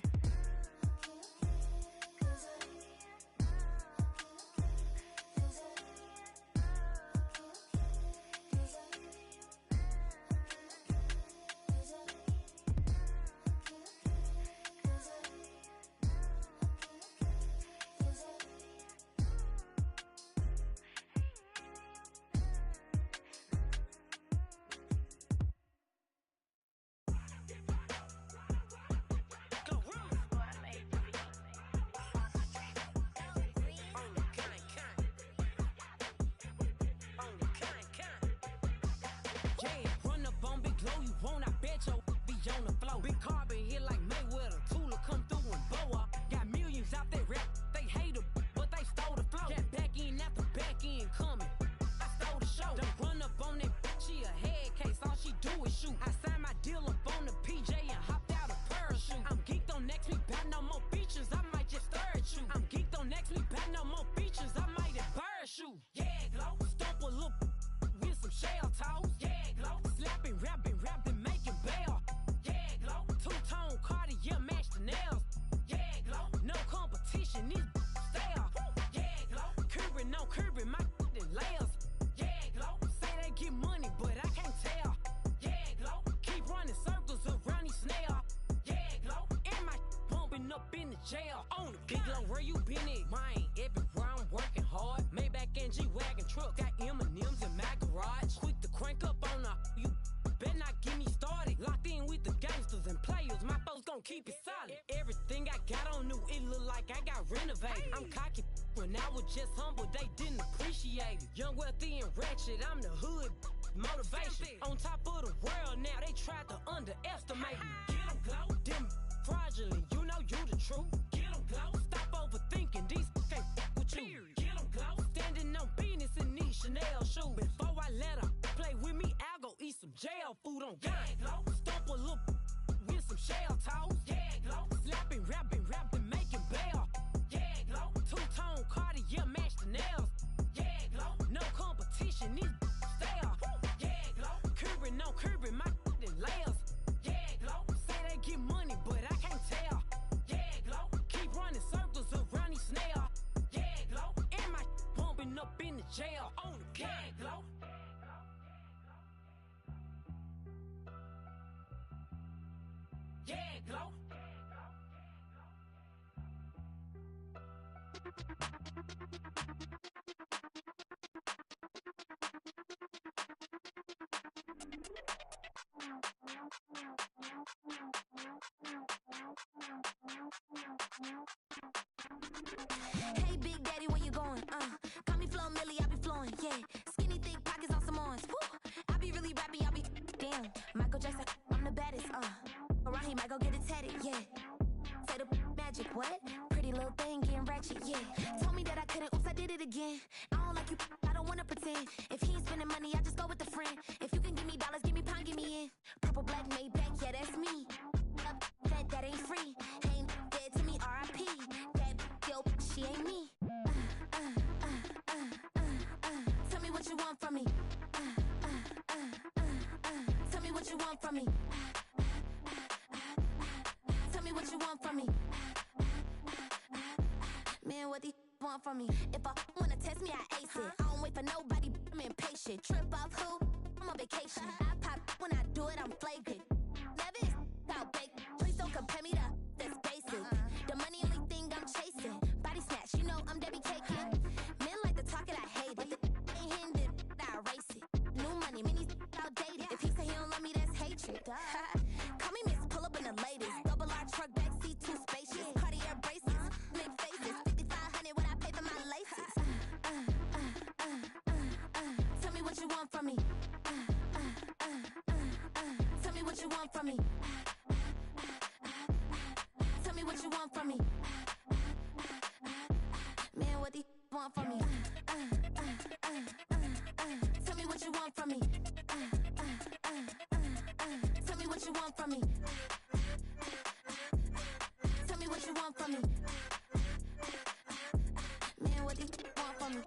Jail on the big low, where you been at? Mine, everywhere I'm working hard. Maybach and G-Wagon truck, got M&M's in my garage. Quick to crank up on her, you better not get me started. Locked in with the gangsters and players, my folks gon' keep it solid. Everything I got on new, it look like I got renovated. I'm cocky when I was just humble, they didn't appreciate it. Young, wealthy, and ratchet, I'm the hood motivation. On top of the world now, they tried to underestimate me. Get 'em, glow, them fraudulent, you know you the truth. Get 'em, glow, stop overthinking, these can't with you. Get 'em, glow, standing on business in these Chanel shoes. Before I let her play with me, I'll go eat some jail food on gang. Glow, stomp a little with some shell toes. Yeah, glow, slapping, rapping, making bail. Yeah, glow, two-tone Cartier match the nails. Yeah, glow, no competition, these stale. Yeah, glow, curbing, no curbing, my layers. Yeah, glow, say they get money, but I can't tell. Yeah, glow, keep running circles around these snails. Yeah, glow, and my bumping up in the jail on the gang, glow. Yeah, glow. yeah. Skinny, thick pockets on Samoans. Woo. I be really rapping, y'all be damn. Michael Jackson, I'm the baddest, Around he might go get it tatted, yeah. Say the magic, what? Pretty little thing getting ratchet, yeah. Told me that I couldn't, oops, I did it again. I don't like you, I don't wanna pretend. If he ain't spending money, I just go with the friend. If you can give me dollars, give me pound, give me in. Purple, black, made back, yeah, that's me. That ain't free. Ain't dead to me, R.I.P. That yo, she ain't me. Tell me what you want from me. Tell me what you want from me. Tell me what you want from me. Man, what these want from me? If I wanna test me, I ace it. I don't wait for nobody, I'm impatient. Trip off who? I'm on vacation. I pop when I do it, I'm flagrant. Never is out baked. Please don't compare me to that's basic. The money only thing I'm chasing. Body snatch, you know I'm Debbie Caking. Men like to talk it, I hate it. Ain't hitting it, I erase it. New money, many outdated. If he say he don't love me, that's hatred. Call me Miss, pull up in the latest. Double R truck, backseat, too spacious. Cartier braces, make faces. 5,500 when I pay for my laces. Tell me what you want from me. Tell me what you want from me. Tell me what you want from me. Man, what these want from me? Tell me what you want from me. Tell me what you want from me. Tell me what you want from me. Man, what these want from me?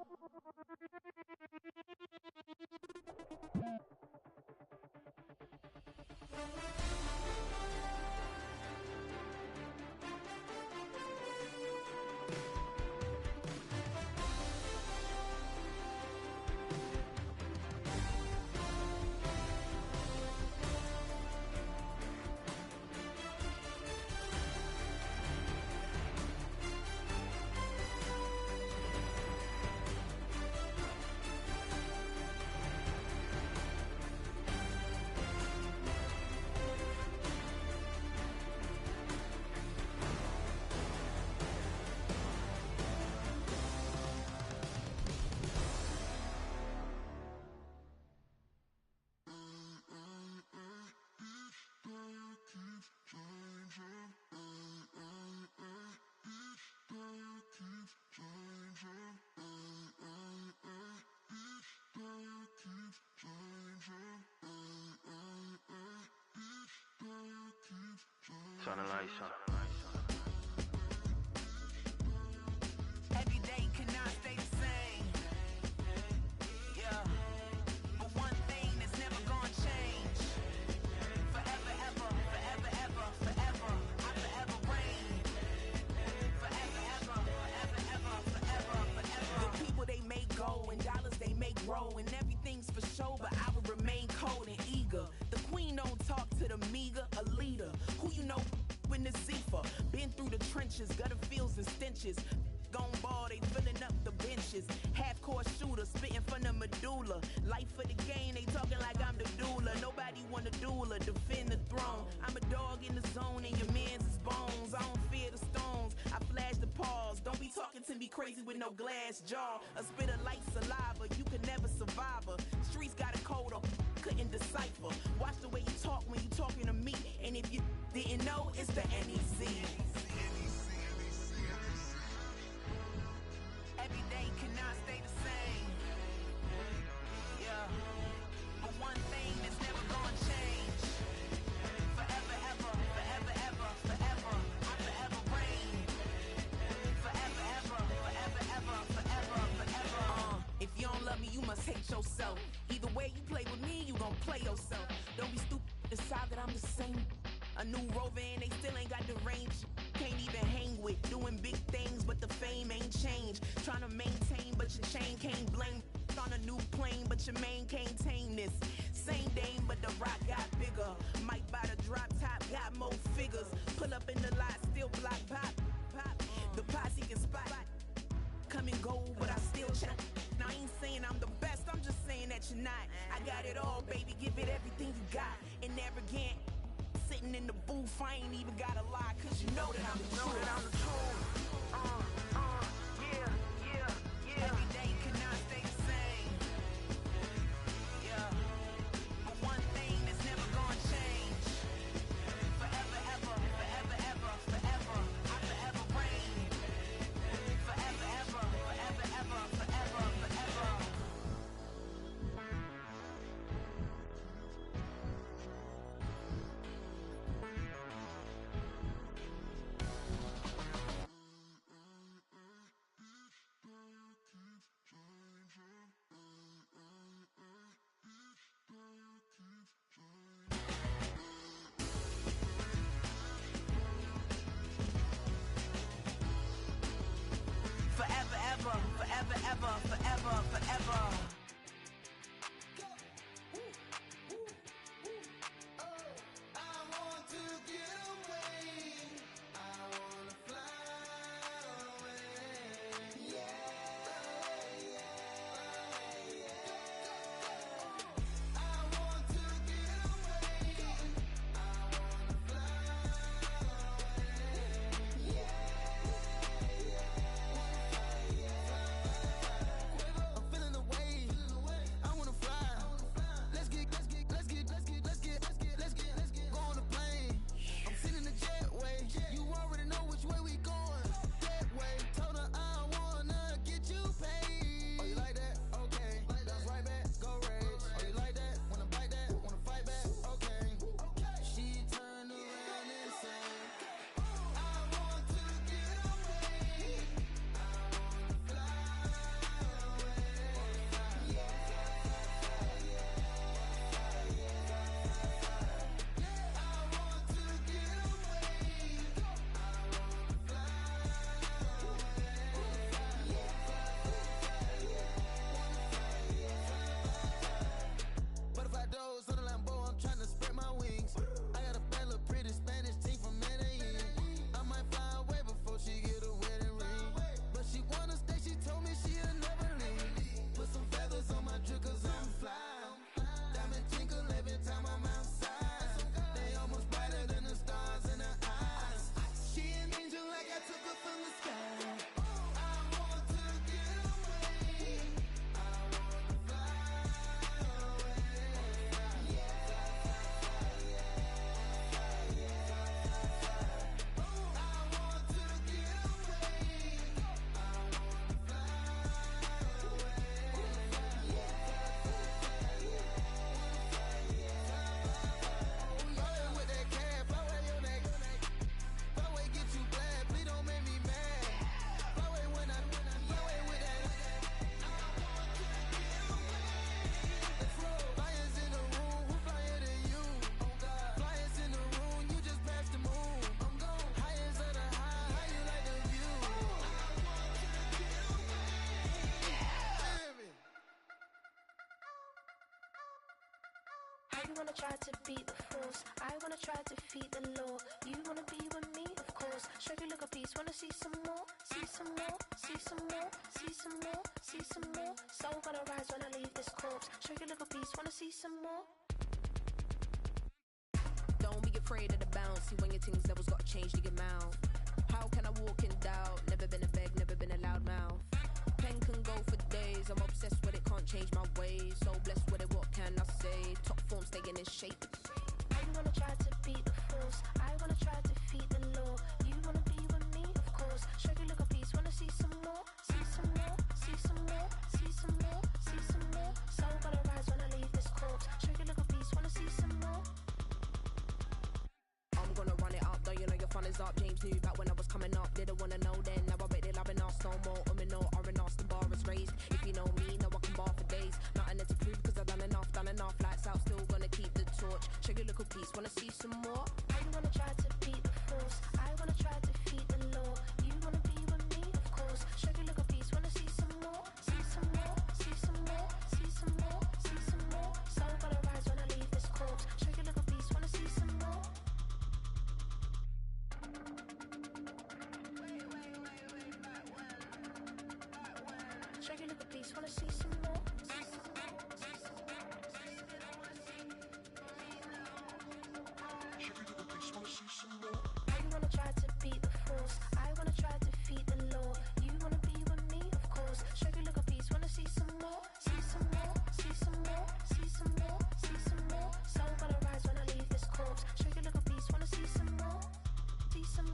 Turn the lights on. Every day cannot stay the same. Yeah. But one thing that's never gonna change. Forever, ever, forever, ever, forever. I forever reign. Forever, ever, forever, ever, forever, forever. The people they make go and dollars they make grow and everything's for show, but I will remain cold and eager. The queen don't talk to the meager, a leader. Who you know in the Zephyr? Been through the trenches, gutter fields and stenches. Gone ball, they filling up the benches. Half-court shooter, spitting from the medulla. Life for the game, they talking like I'm the doula. Nobody want a doula, defend the throne. I'm a dog in the zone and your man's is bones. I don't fear the stones, I flash the paws. Don't be talking to me crazy with no glass jaw. A spit of light saliva, you can never survive her. Streets got a code up, couldn't decipher. Watch the way you talk when you talking to me. And if you didn't know, it's the NEC. Every day cannot stay the same. Yeah. But one thing that's never gonna change. Forever, ever, forever, ever, forever. I forever reign. Forever, ever, forever, ever, forever, forever. If you don't love me, you must hate yourself. Either way you play with me, you gon' play yourself. Don't be stupid, decide that I'm the same. A new rover and they still ain't got the range. Can't even hang with, doing big things, but the fame ain't changed. Trying to maintain, but your chain can't blame. On a new plane, but your main can't tame this. Same dame, but the rock got bigger. Might buy the drop top, got more figures. Pull up in the lot, still block pop. The posse can spot. Come and go, but I still chat. Now I ain't saying I'm the best, I'm just saying that you're not. I got it all, baby, give it everything you got. And never again. Sitting in the booth, I ain't even gotta lie, cause you know that I'm the truth. Yeah. Every day cannot stay the same. forever, forever, forever. You wanna try to beat the force, I wanna try to defeat the law. You wanna be with me, of course. Show you look a piece, wanna see some more, see some more, see some more, see some more, see some more. Soul gonna rise when I leave this corpse. Show you look a piece, wanna see some more. Don't be afraid of the bounce. See when your things levels got changed to your mouth. How can I walk in doubt? Never been a beg, never been a loud mouth. Pen can go for days. I'm obsessed with it, can't change my ways. So blessed with it, what can I say? Top form staying in shape. You wanna try to beat the force, I wanna try to defeat the law. You wanna be with me, of course. Show you look a piece, wanna see some more, see some more, see some more, see some more, see some more. Soul gonna rise when I leave this corpse. Show you look a piece, wanna see some more. I'm gonna run it up, though you know your fun is up. James knew back when I was coming up. Didn't wanna know then, now I bet they loving us no more. No, R&R, the bar is raised. If you know me, now I can bar for days. Nothing to prove, cause I've done enough. Lights out, still gonna keep the torch. Show you look a piece, wanna see some more? You wanna try to beat the force, I wanna try to defeat the law. You wanna be with me, of course. Show you look a piece, wanna see some more, see some more, see some more, see some more, see some more. Soul gonna rise when I leave this corpse. Show you look a piece, wanna see some more. Show you look a piece, wanna see some more. You wanna try to beat the force, I wanna try to defeat the law. You wanna be with me, of course. Show you look a piece, wanna see some more, see some more, see some more, see some more, see some more. Soul gonna rise when I leave this corpse. Show you look a piece, wanna see some more, see some,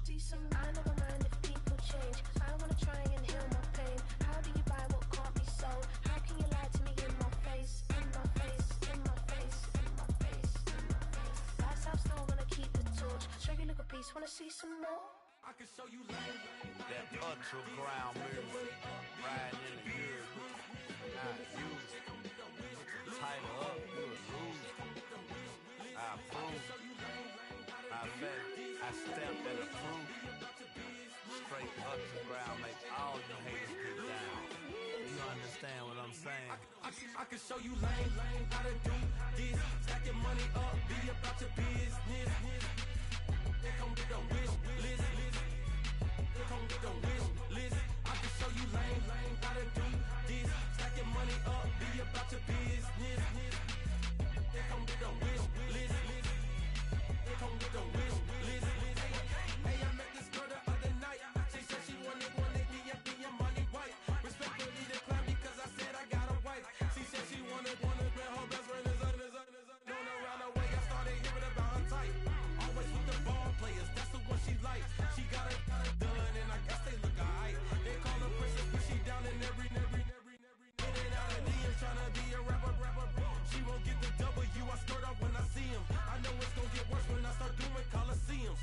see some. I never mind if people change. I wanna try and heal my pain. How do you buy what can't be sold? How can you lie to me in my face, in my face, in my face, in my face, in my face? That's how I'm still gonna keep the torch. Show you look a piece, wanna see some more. I can show you that underground music, riding in the years, not used. Tighten up, you'll lose. I approve. I bet I stepped and approved. Straight underground, make all you haters get down. you understand what I'm saying. I can show you lame, how to do this. Stack your money up, be about your business. They come with a wish list. They come with a wish list. I can show you lame, how to do this. Stack your money up, be about your business. They come with a wish list. They come with a wish list. Hey, I met this girl the other night. She said she wanted me and be a money white. Respectfully declined because I said I got a wife. She said she wanted me, her best friend is known around the way. I started hearing about her type. Always with the ball players, that's the one she likes. She got it done, and I guess they look alright. They call her princess, but she down in every. In and out of DMs, tryna be a rapper. She won't get the W, I skirt off when I see him. I know it's gonna get worse when I start doing Coliseums.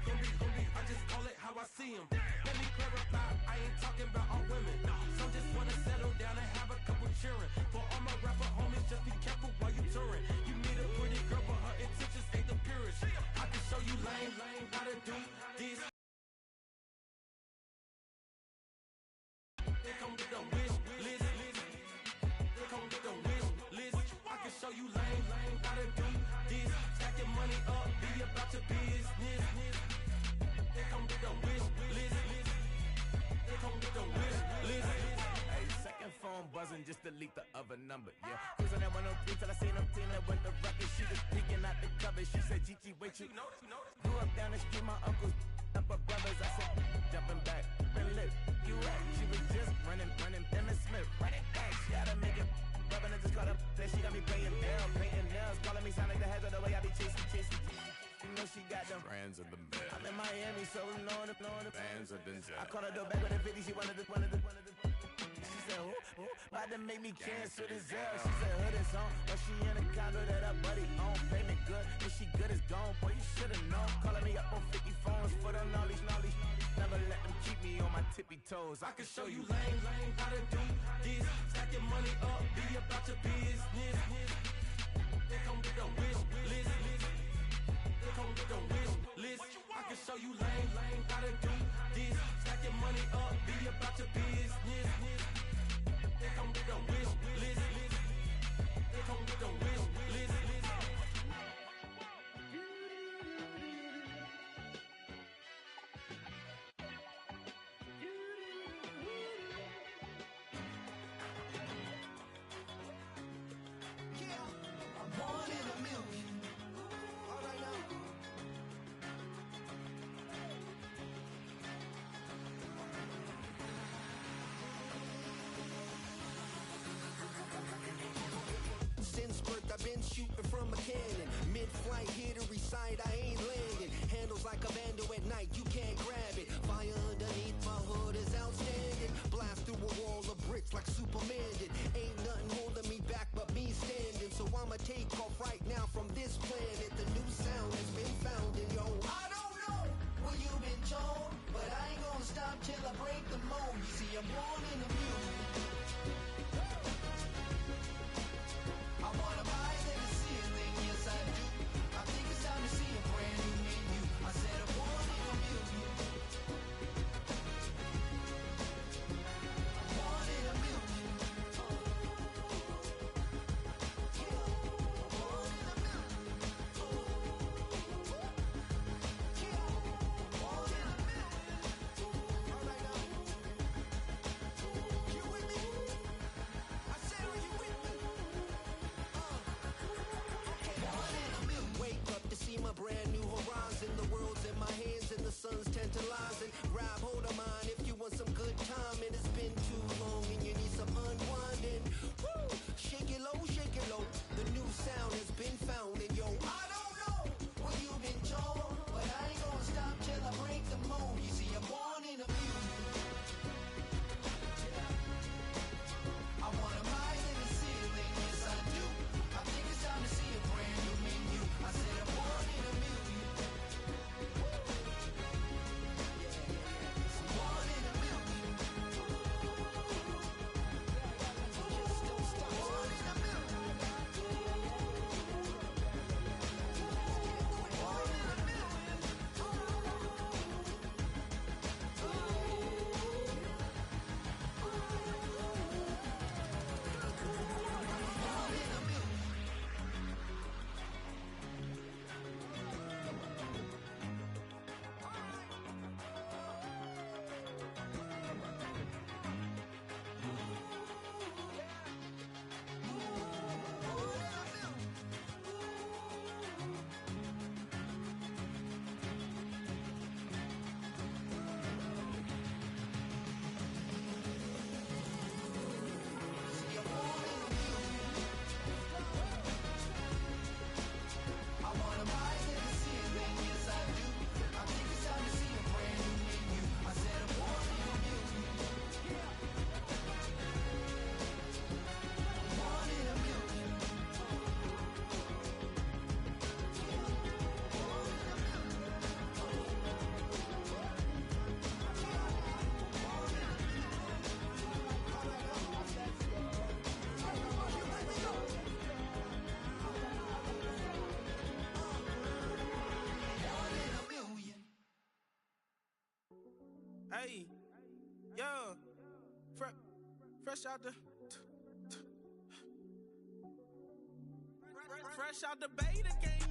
Gonna be, I just call it how I see him. Let me clarify, I ain't talking about all women. Some just wanna settle down and have a couple cheering. For all my rapper homies, just be careful while you touring. You meet a pretty girl, but her intentions ain't the purest. I can show you lame, how to do this. They come with a wish list. They come with a wish list. I can show you lame, how to do this. Stack your money up, be about your business. They come with a wish list. They come with a wish list. Hey, second phone buzzing, just delete the other number, yeah. Cruising at 103 till I seen them team that went the record. She was peeking out the cover. She said, Gigi, wait, you grew up down the street, my uncles up her brothers. I said, jumping back, been lit. You at? She was just running. Emmitt Smith, running back. She had to make it. Rubbing it, just caught up. Then she got me paying nails, painting nails. Calling me sound like the heads of the way I be chasing. You know she got them Brands of the bed. I'm in Miami, so knowing the Bands of the jet. I called her door back with a 50, she wanted the. She said, who? About to make me cancel this L. She said, hood is on, but she in a condo that her buddy own. Payment good, if she good is gone. Boy, you should've known. Calling me up on 50 phones, foot on all these. Never let them keep me on my tippy toes. I can show you lame, how to do this. Stack your money up, be about your business. They come with a wish list. They come with a wish list. I can show you lame, how to do this. Stack your money up, be about your business. They come with a wish list. They come with a wish list. Hey, yeah, fresh out the. Fresh out the beta game,